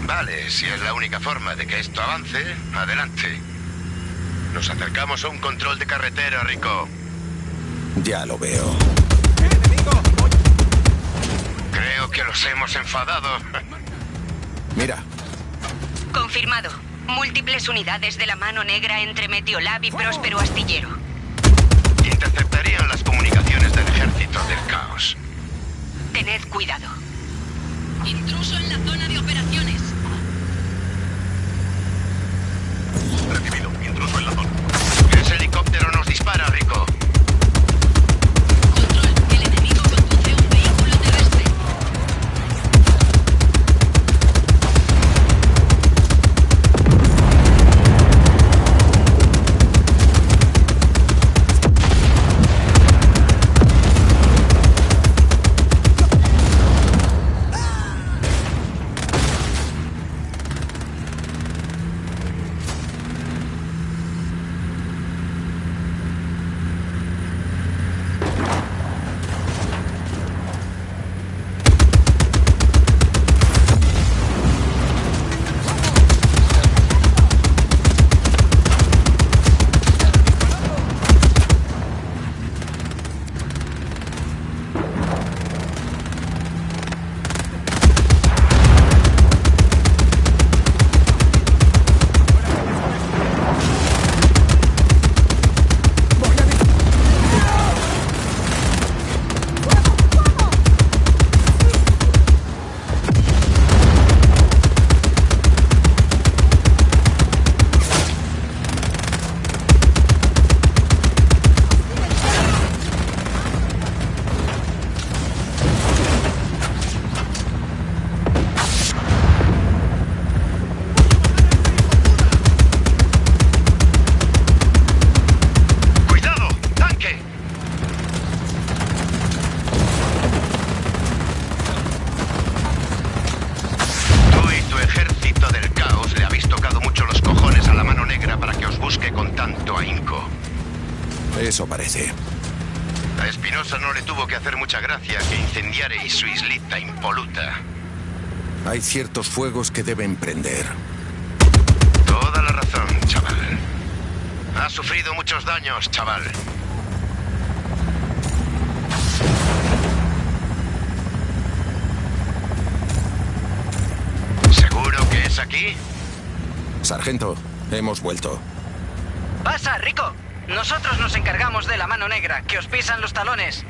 Vale, si es la única forma de que esto avance, adelante. Nos acercamos a un control de carretera, Rico. Ya lo veo. Creo que los hemos enfadado. Mira. Confirmado. Múltiples unidades de la Mano Negra entre Meteolab y Próspero Astillero. Interceptarían las comunicaciones del ejército del caos. Tened cuidado. Intruso en la zona de operaciones. Recibido. Intruso en la zona. Ese helicóptero nos dispara, Rico. Control. El enemigo conduce un vehículo terrestre. Eso parece. A Espinosa no le tuvo que hacer mucha gracia que incendiareis su islita impoluta. Hay ciertos fuegos que deben prender. Toda la razón, chaval. Has sufrido muchos daños, chaval. ¿Seguro que es aquí? Sargento, hemos vuelto. ¡Pasa, Rico! Nosotros nos encargamos de la Mano Negra, que os pisan los talones.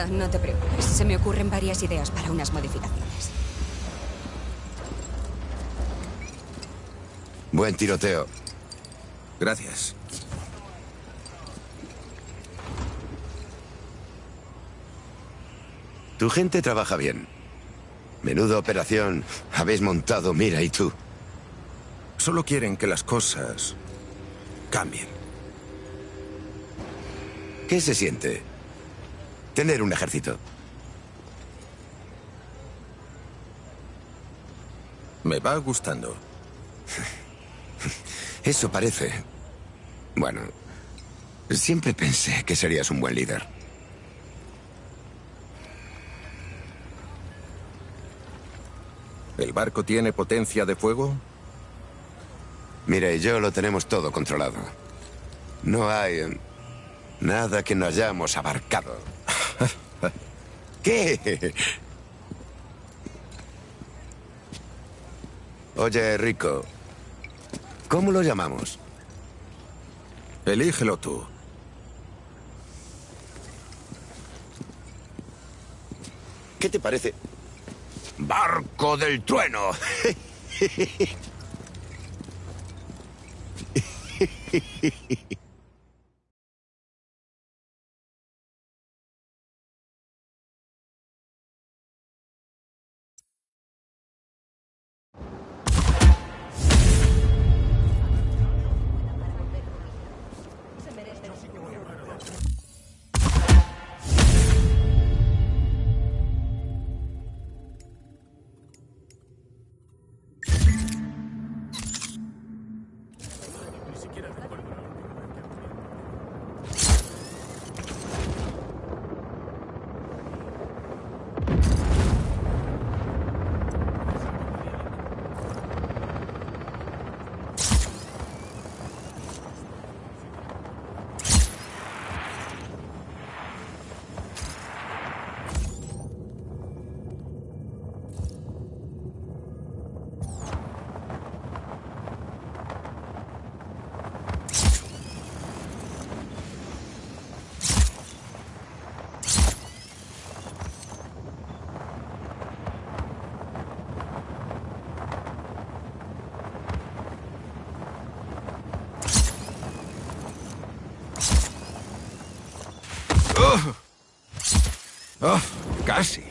No te preocupes, se me ocurren varias ideas para unas modificaciones. Buen tiroteo. Gracias. Tu gente trabaja bien. Menuda operación habéis montado, Mira y tú. Solo quieren que las cosas cambien. ¿Qué se siente tener un ejército? Me va gustando. Eso parece. Bueno, siempre pensé que serías un buen líder. ¿El barco tiene potencia de fuego? Mira y yo lo tenemos todo controlado. No hay nada que no hayamos abarcado. ¿Qué? Oye, Rico, ¿cómo lo llamamos? Elígelo tú. ¿Qué te parece? ¡Barco del trueno! ¡Oh! ¡Casi!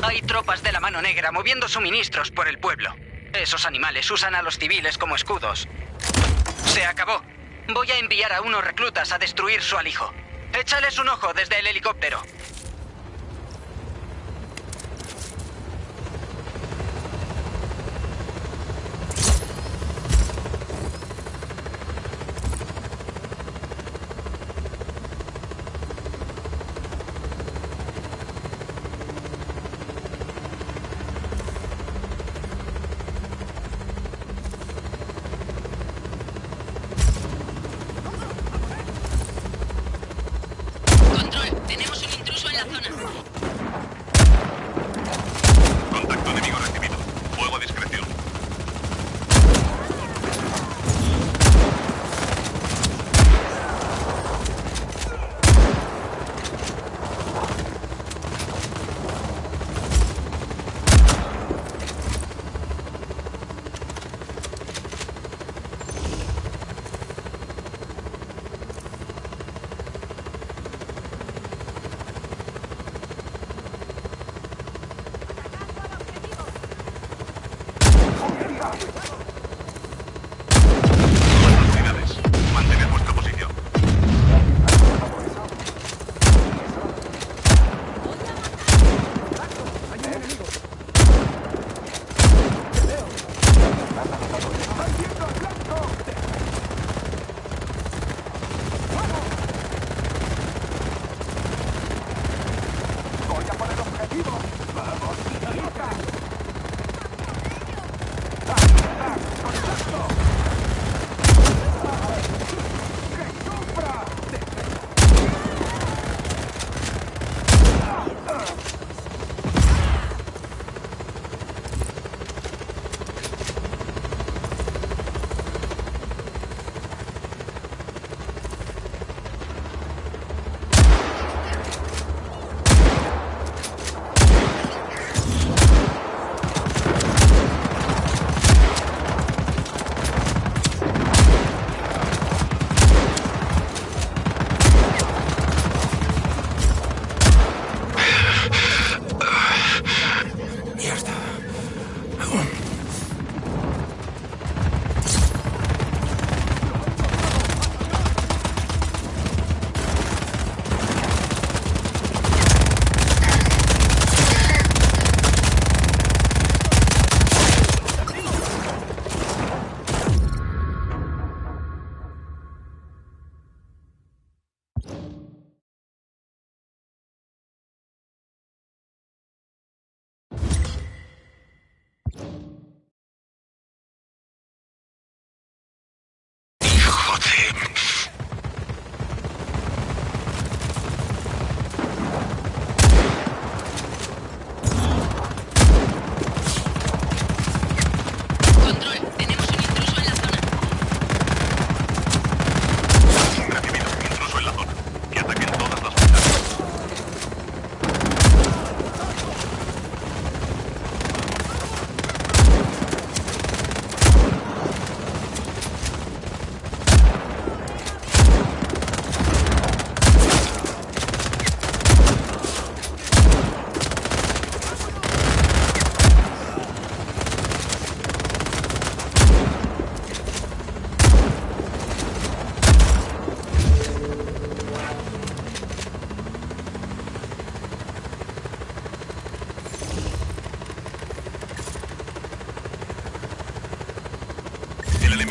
Hay tropas de la Mano Negra moviendo suministros por el pueblo. Esos animales usan a los civiles como escudos. Se acabó. Voy a enviar a unos reclutas a destruir su alijo. Échales un ojo desde el helicóptero.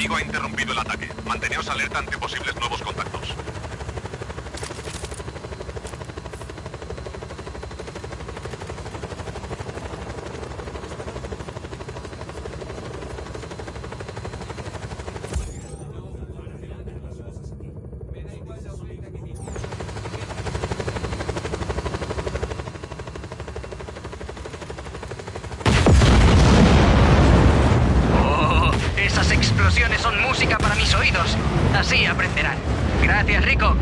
enemigo ha interrumpido el ataque. Manteneos alerta ante posibles nuevos contactos. Esas explosiones son música para mis oídos. Así aprenderán. Gracias, Rico.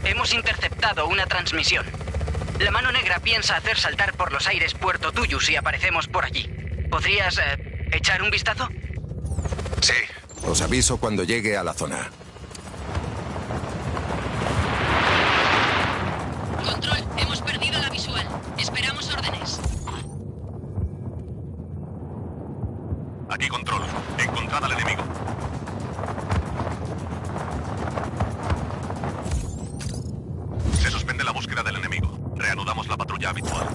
Hemos interceptado una transmisión. La Mano Negra piensa hacer saltar por los aires Puerto Tuyu si aparecemos por allí. ¿Podrías echar un vistazo? Sí. Os aviso cuando llegue a la zona. Control, hemos perdido la visual. Esperamos órdenes. Aquí Control. Encontrad al enemigo. Se suspende la búsqueda del enemigo. Reanudamos la patrulla habitual.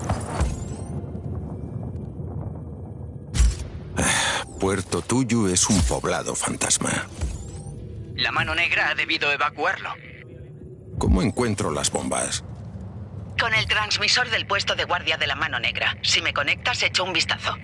Puerto Tuyu es un poblado fantasma. La Mano Negra ha debido evacuarlo. ¿Cómo encuentro las bombas? Con el transmisor del puesto de guardia de la Mano Negra. Si me conectas, echo un vistazo.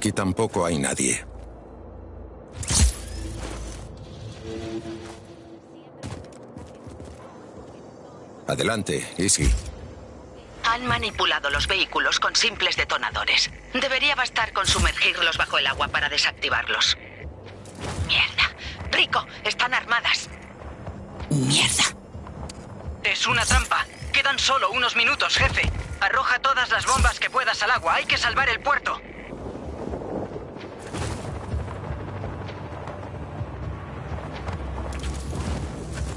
Aquí tampoco hay nadie. Adelante, Easy. Han manipulado los vehículos con simples detonadores. Debería bastar con sumergirlos bajo el agua para desactivarlos. Mierda. Rico, están armadas. Mierda. Es una trampa. Quedan solo unos minutos, jefe. Arroja todas las bombas que puedas al agua. Hay que salvar el puerto.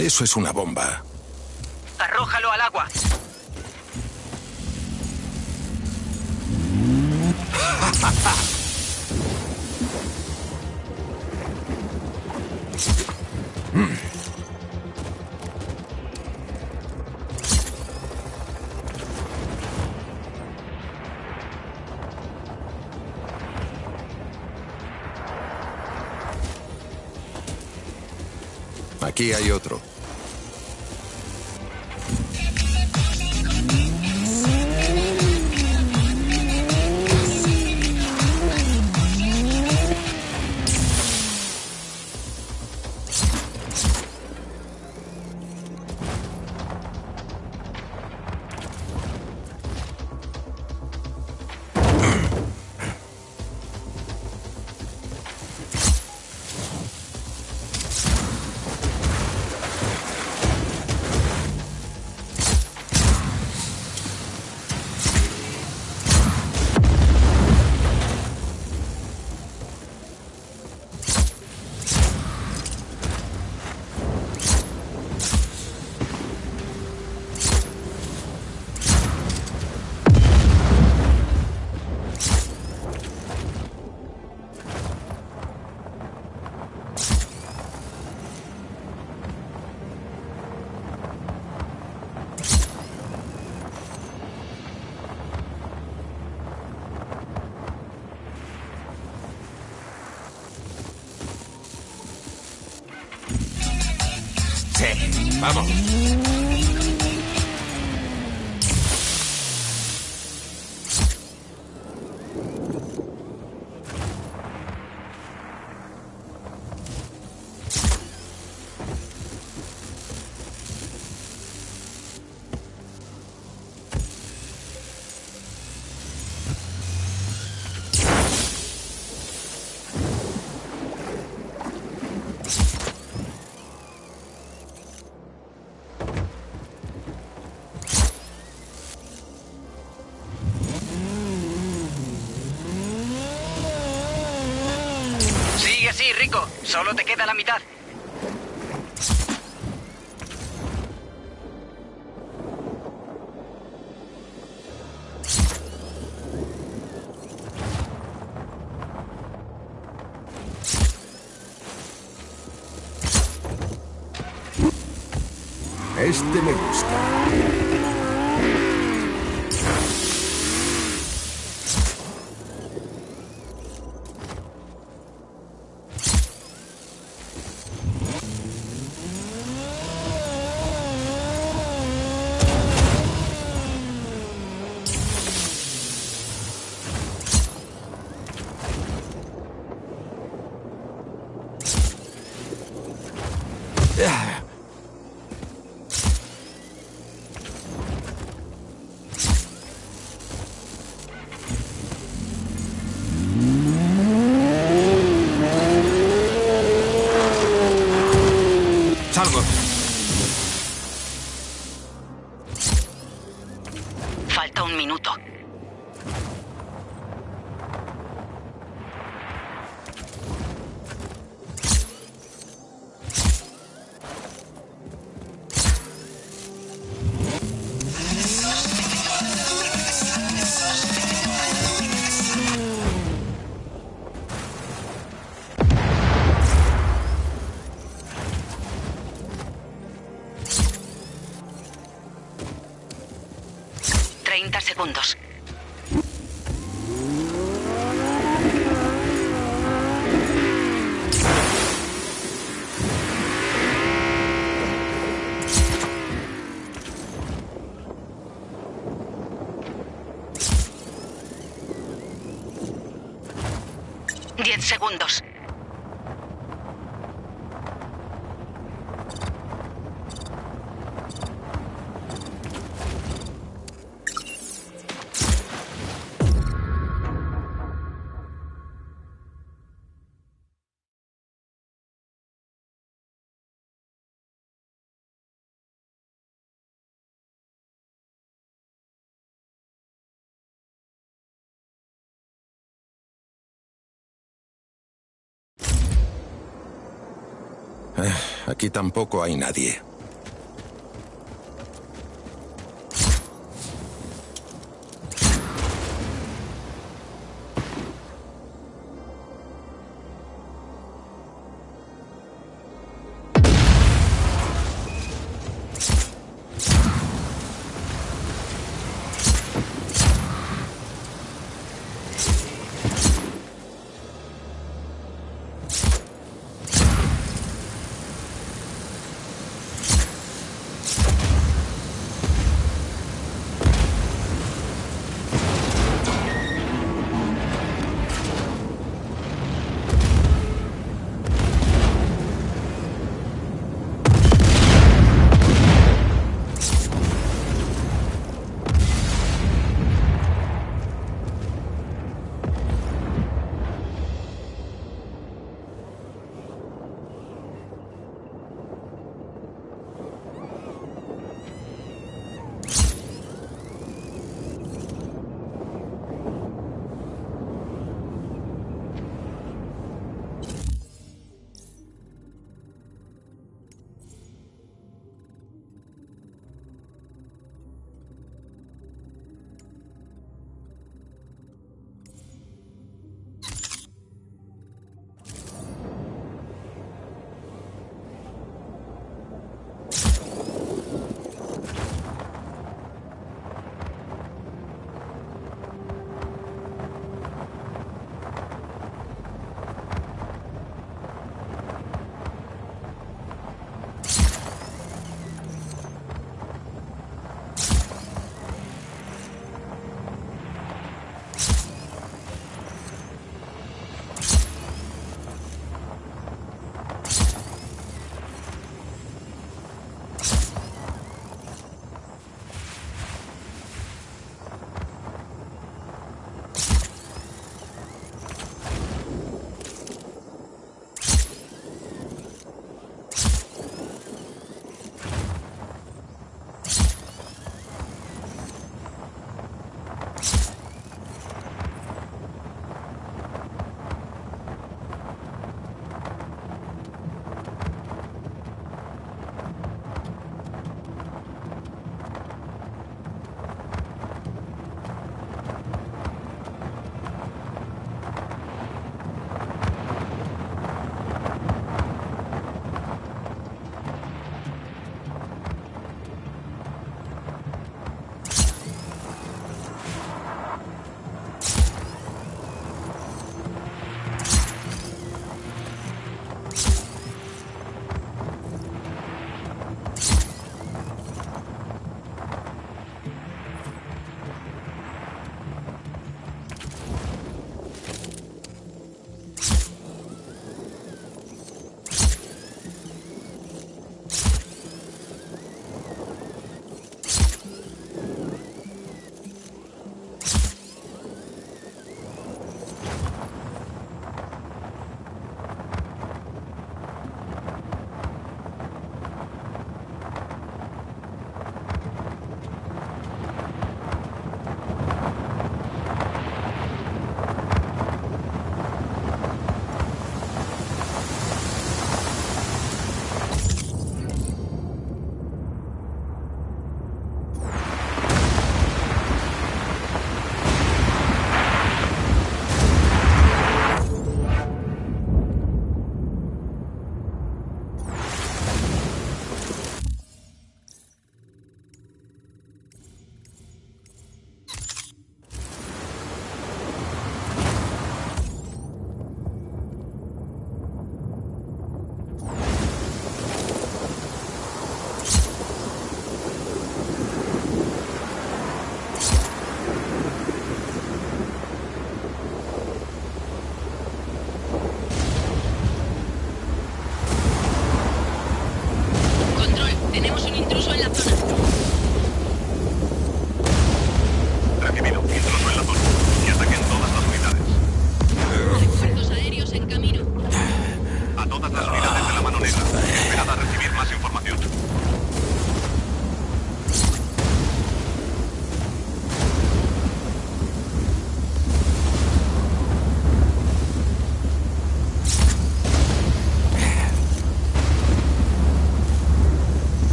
Eso es una bomba. Arrójalo al agua. Aquí hay otro. Vamos. Sigue así, Rico. Solo te queda la mitad. Este me gusta. Salgo. Falta un minuto. Segundos. segundos. Aquí tampoco hay nadie.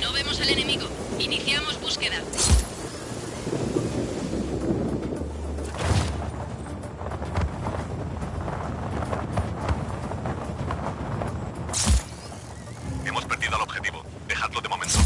No vemos al enemigo. Iniciamos búsqueda. Hemos perdido el objetivo. Dejadlo de momento.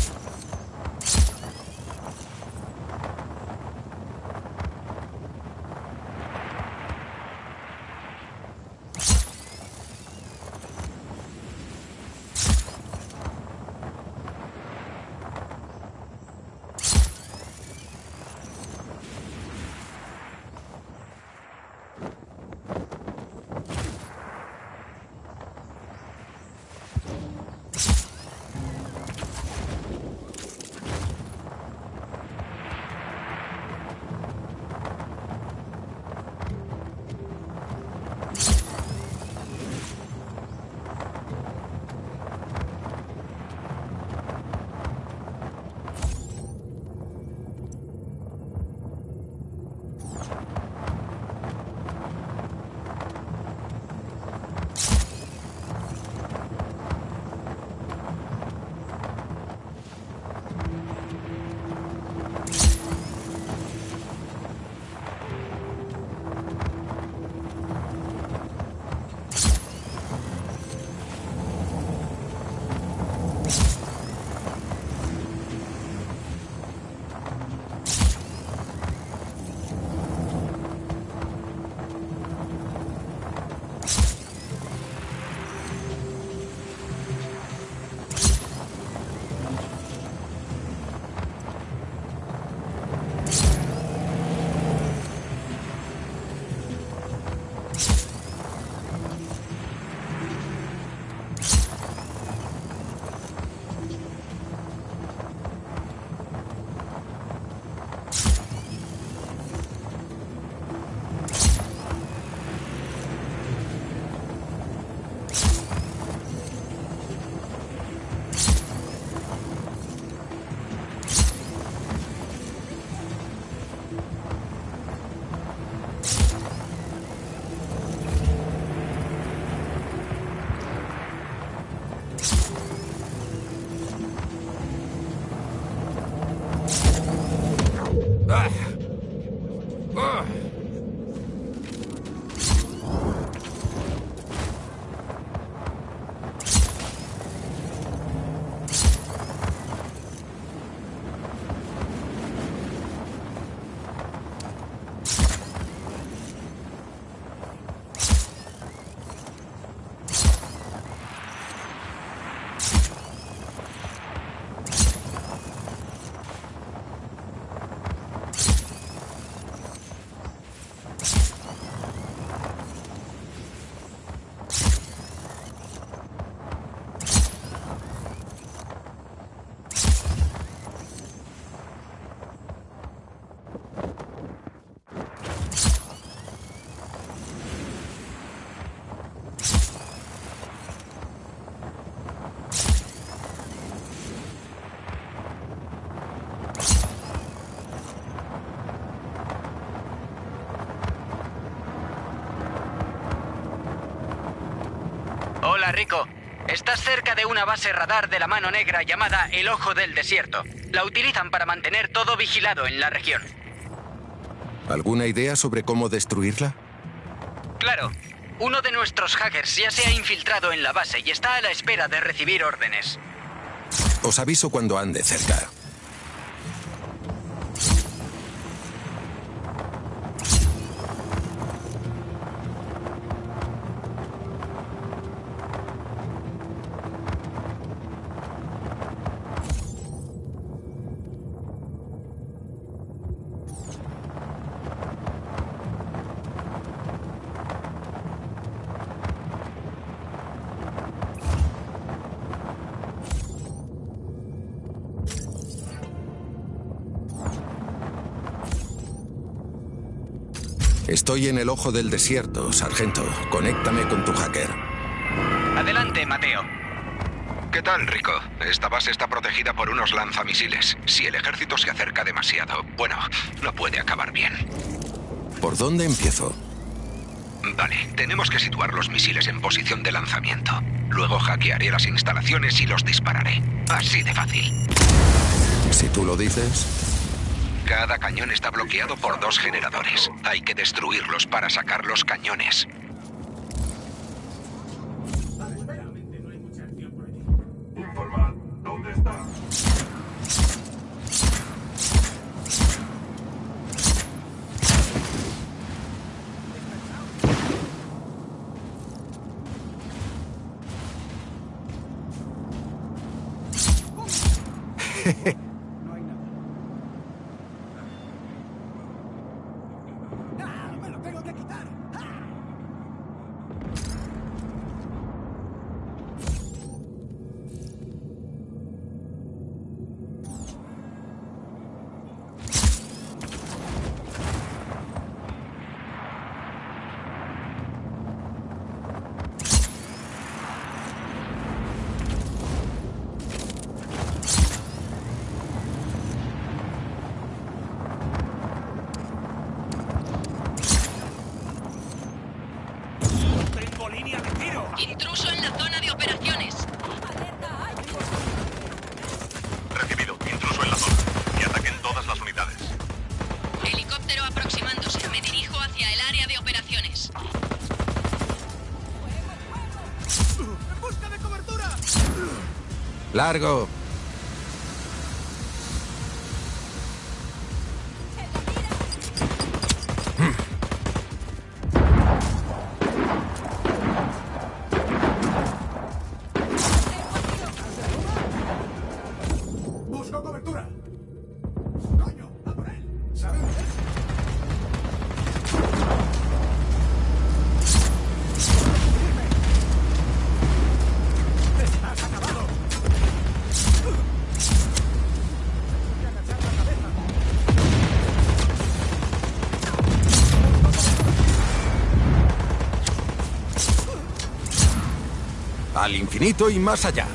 Hola, Rico. Estás cerca de una base radar de la Mano Negra llamada el Ojo del Desierto. La utilizan para mantener todo vigilado en la región. ¿Alguna idea sobre cómo destruirla? Claro. Uno de nuestros hackers ya se ha infiltrado en la base y está a la espera de recibir órdenes. Os aviso cuando ande cerca. Estoy en el Ojo del Desierto, sargento. Conéctame con tu hacker. Adelante, Mateo. ¿Qué tal, Rico? Esta base está protegida por unos lanzamisiles. Si el ejército se acerca demasiado, bueno, no puede acabar bien. ¿Por dónde empiezo? Vale, tenemos que situar los misiles en posición de lanzamiento. Luego hackearé las instalaciones y los dispararé. Así de fácil. Si tú lo dices. Cada cañón está bloqueado por 2 generadores. Hay que destruirlos para sacar los cañones. Informar, ¿dónde está? ¡Me lo tengo que quitar! Intruso en la zona de operaciones. Recibido. Intruso en la zona. Y ataquen todas las unidades. Helicóptero aproximándose. Me dirijo hacia el área de operaciones. ¡En busca de cobertura! ¡Largo! ¡Busco cobertura! ¡Coño! ¡A por él! ¿Sabe moverse? ¡Estás acabado! Al infinito y más allá.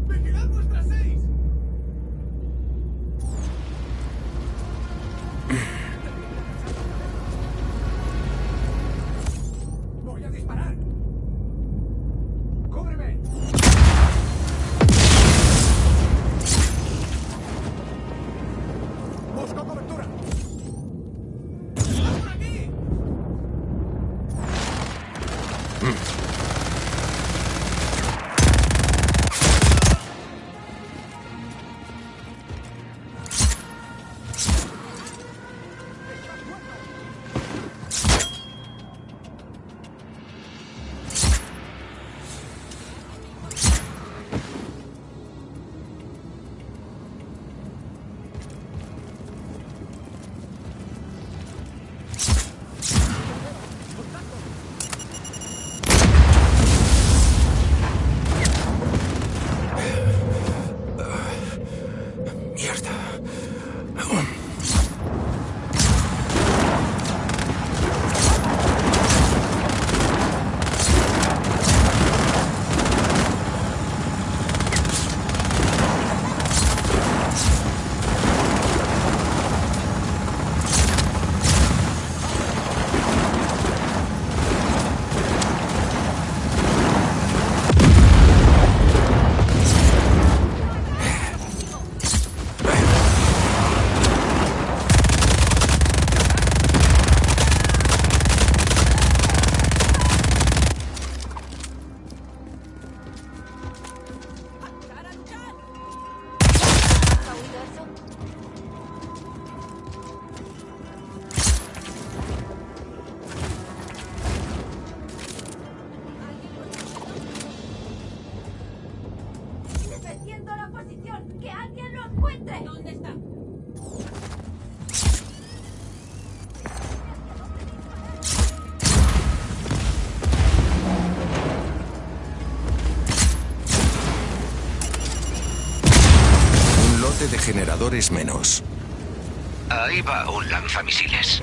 ¡Vigilad vuestras 6! Voy a disparar. jugadores menos. Ahí va un lanzamisiles.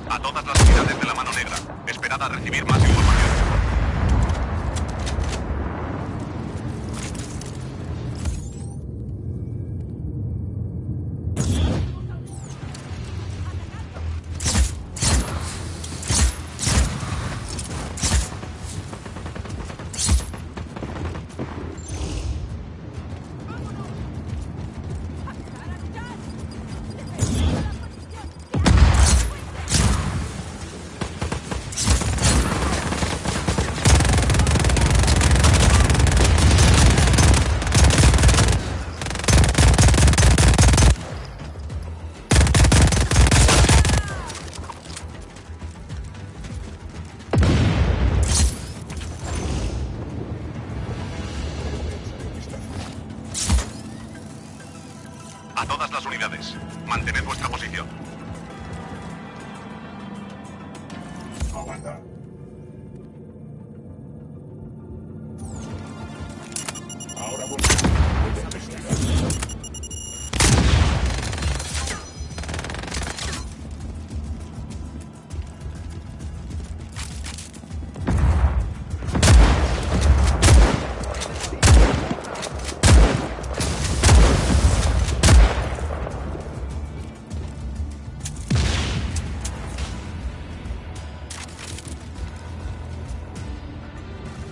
A todas las unidades de la Mano Negra. Esperad a recibir más información. A todas las unidades, mantened vuestra posición. Aguanta. Ahora voy a investigar.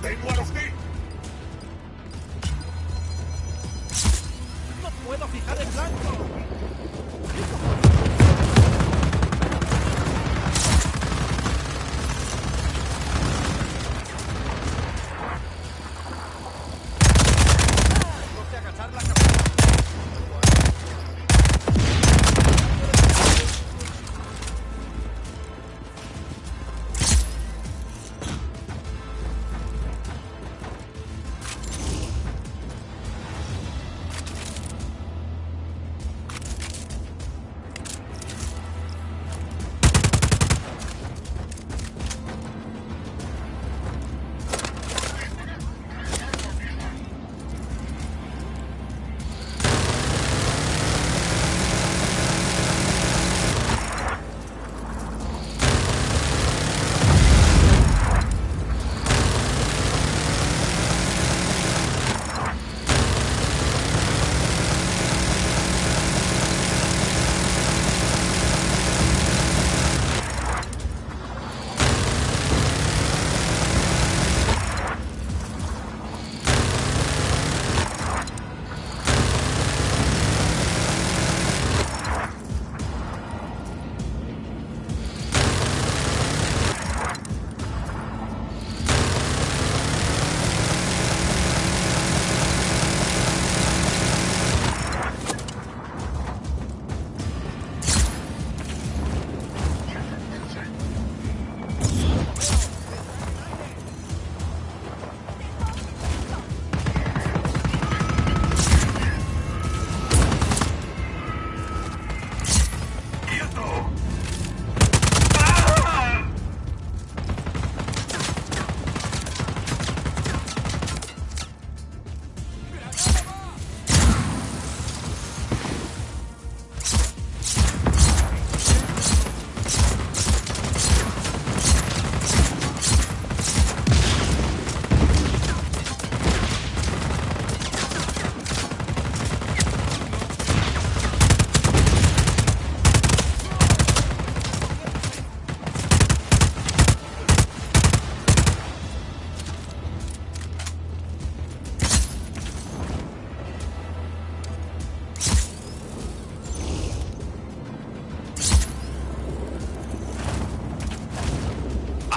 ¡Tengo a los T! ¡No puedo fijar el blanco!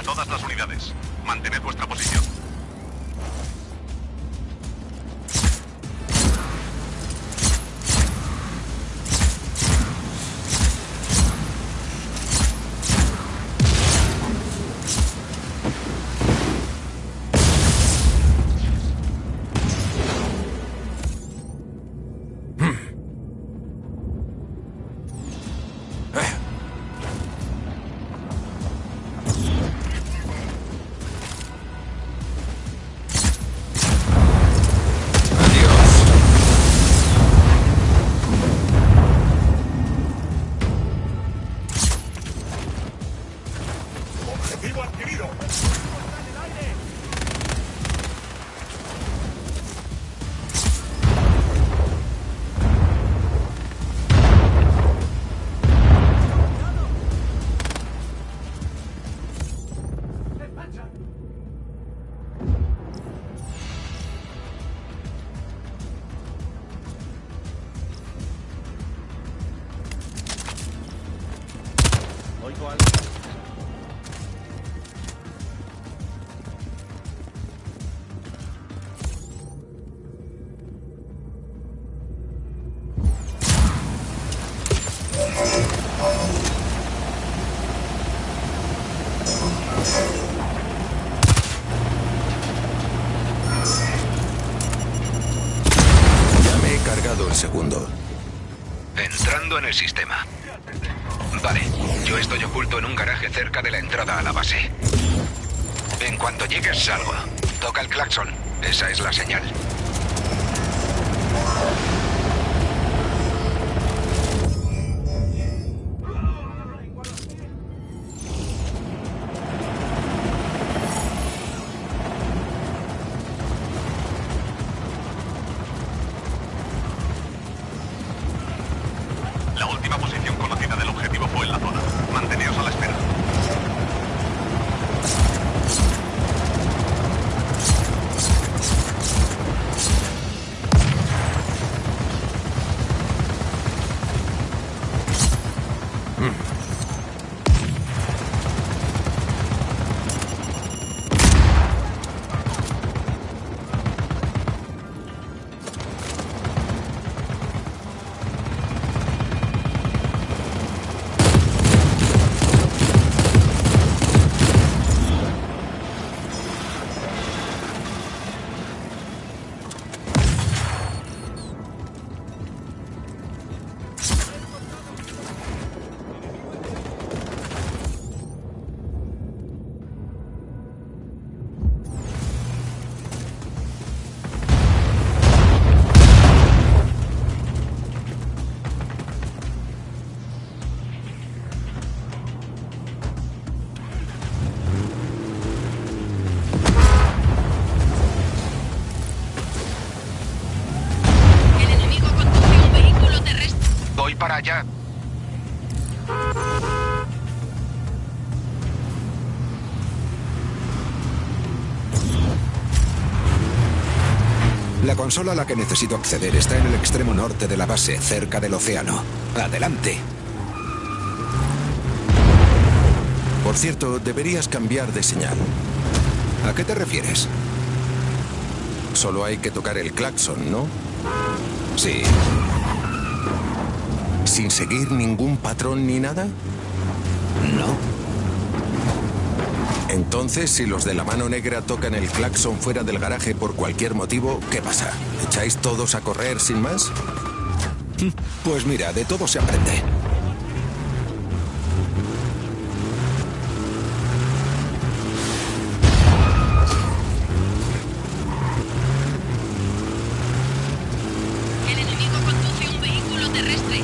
todas las unidades. Mantened vuestra posición. El segundo. Entrando en el sistema. Vale, yo estoy oculto en un garaje cerca de la entrada a la base. En cuanto llegues, salgo. Toca el claxon. Esa es la señal. La última posición conocida del objetivo fue en la zona. Manteneos a la espera. Para allá. La consola a la que necesito acceder está en el extremo norte de la base, cerca del océano. ¡Adelante! Por cierto, deberías cambiar de señal. ¿A qué te refieres? Solo hay que tocar el claxon, ¿no? Sí. ¿Sin seguir ningún patrón ni nada? No. Entonces, si los de la mano negra tocan el claxon fuera del garaje por cualquier motivo, ¿qué pasa? ¿Echáis todos a correr sin más? Pues mira, de todo se aprende. El enemigo conduce un vehículo terrestre.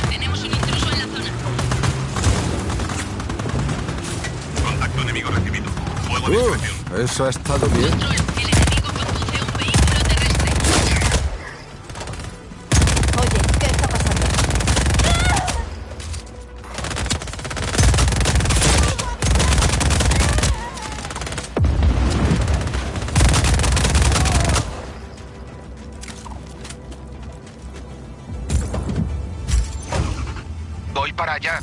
Tenemos un intruso en la zona. Contacto enemigo recibido. Fuego de discreción. Eso ha estado bien. Control, el enemigo conduce un vehículo terrestre. Oye, ¿qué está pasando? Voy para allá.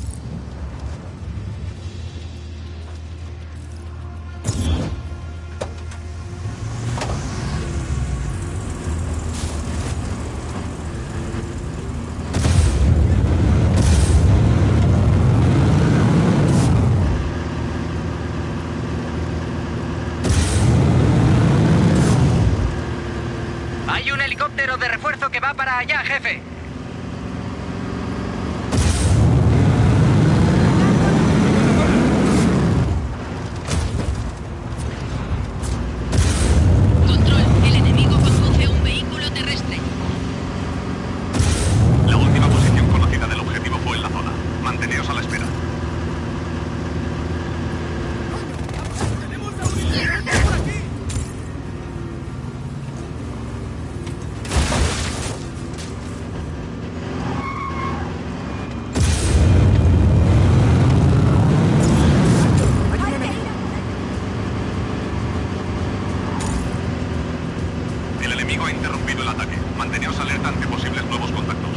Hay un helicóptero de refuerzo que va para allá, jefe. Control, el enemigo conduce un vehículo terrestre. La última posición conocida del objetivo fue en la zona. Manteneos a la espera. El enemigo ha interrumpido el ataque. Manteneos alerta ante posibles nuevos contactos.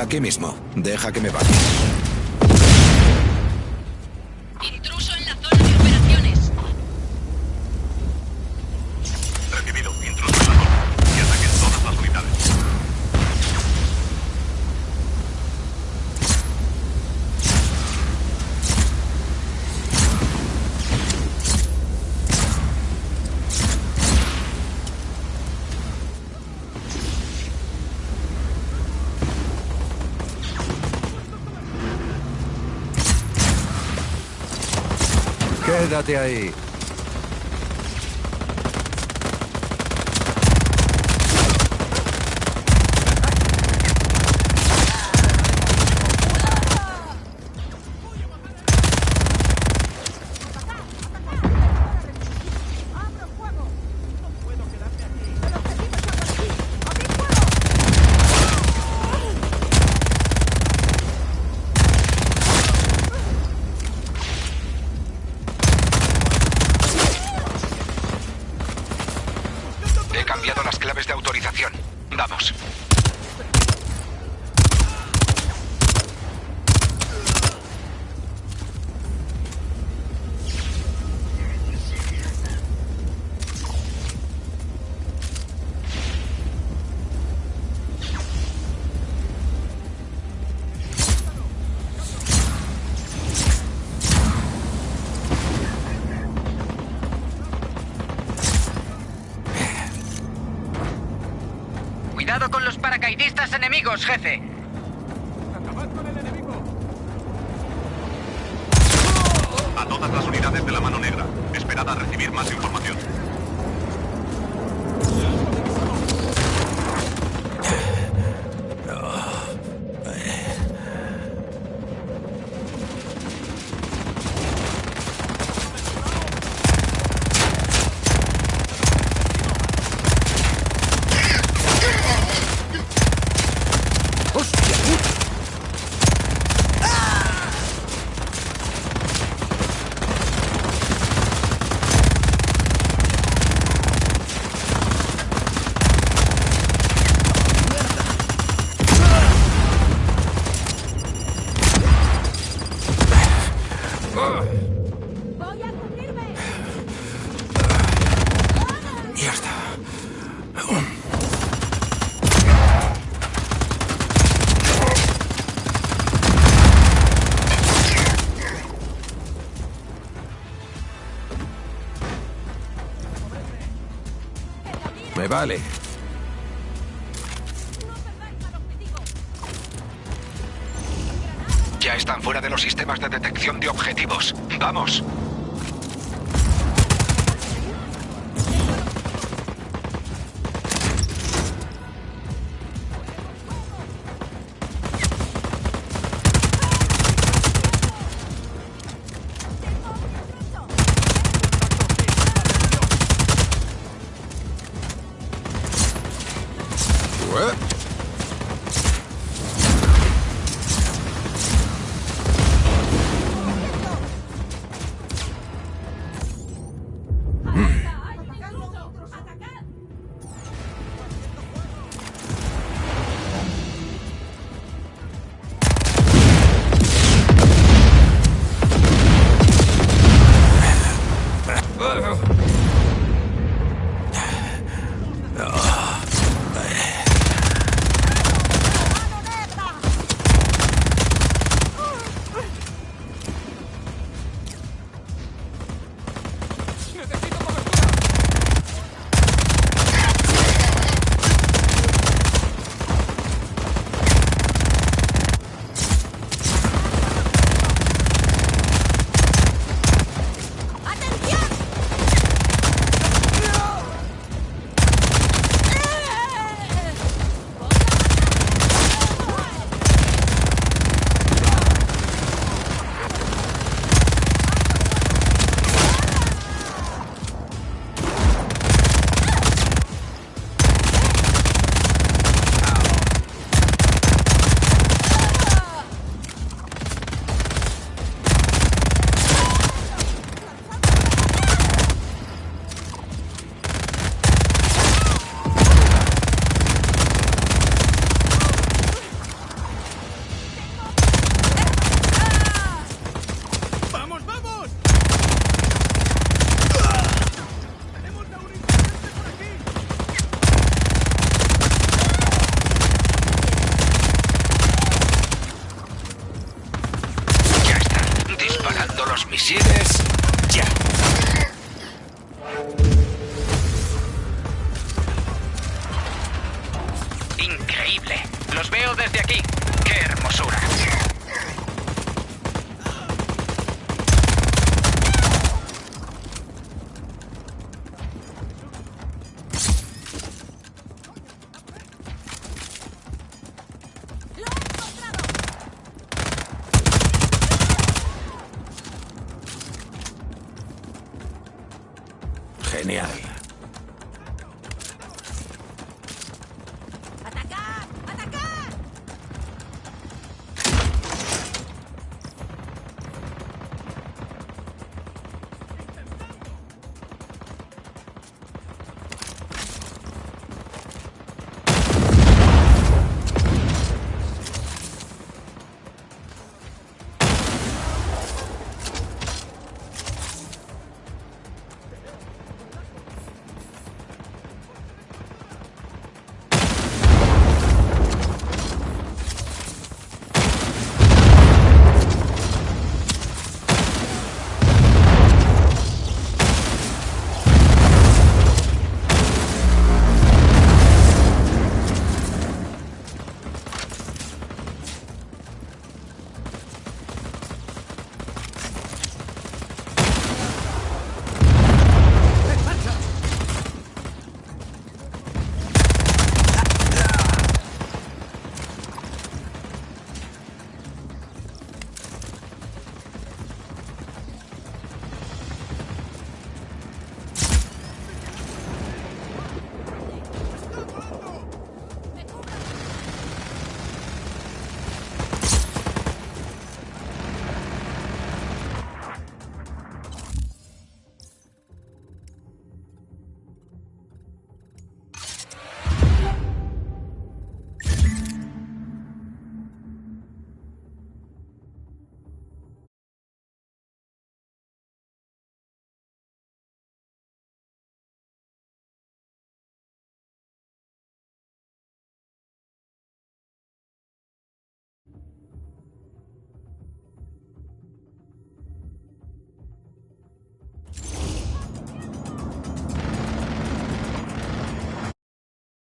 Aquí mismo. Deja que me vaya. Intruso en la zona de operaciones. Recibido. Intruso en la zona. Y ataquen todas las unidades. Quédate ahí. He cambiado las claves de autorización. Vamos. Cuidado con los paracaidistas enemigos, jefe. A todas las unidades de la mano negra. Esperad a recibir más información. Me vale. Ya están fuera de los sistemas de detección de objetivos. ¡Vamos! What?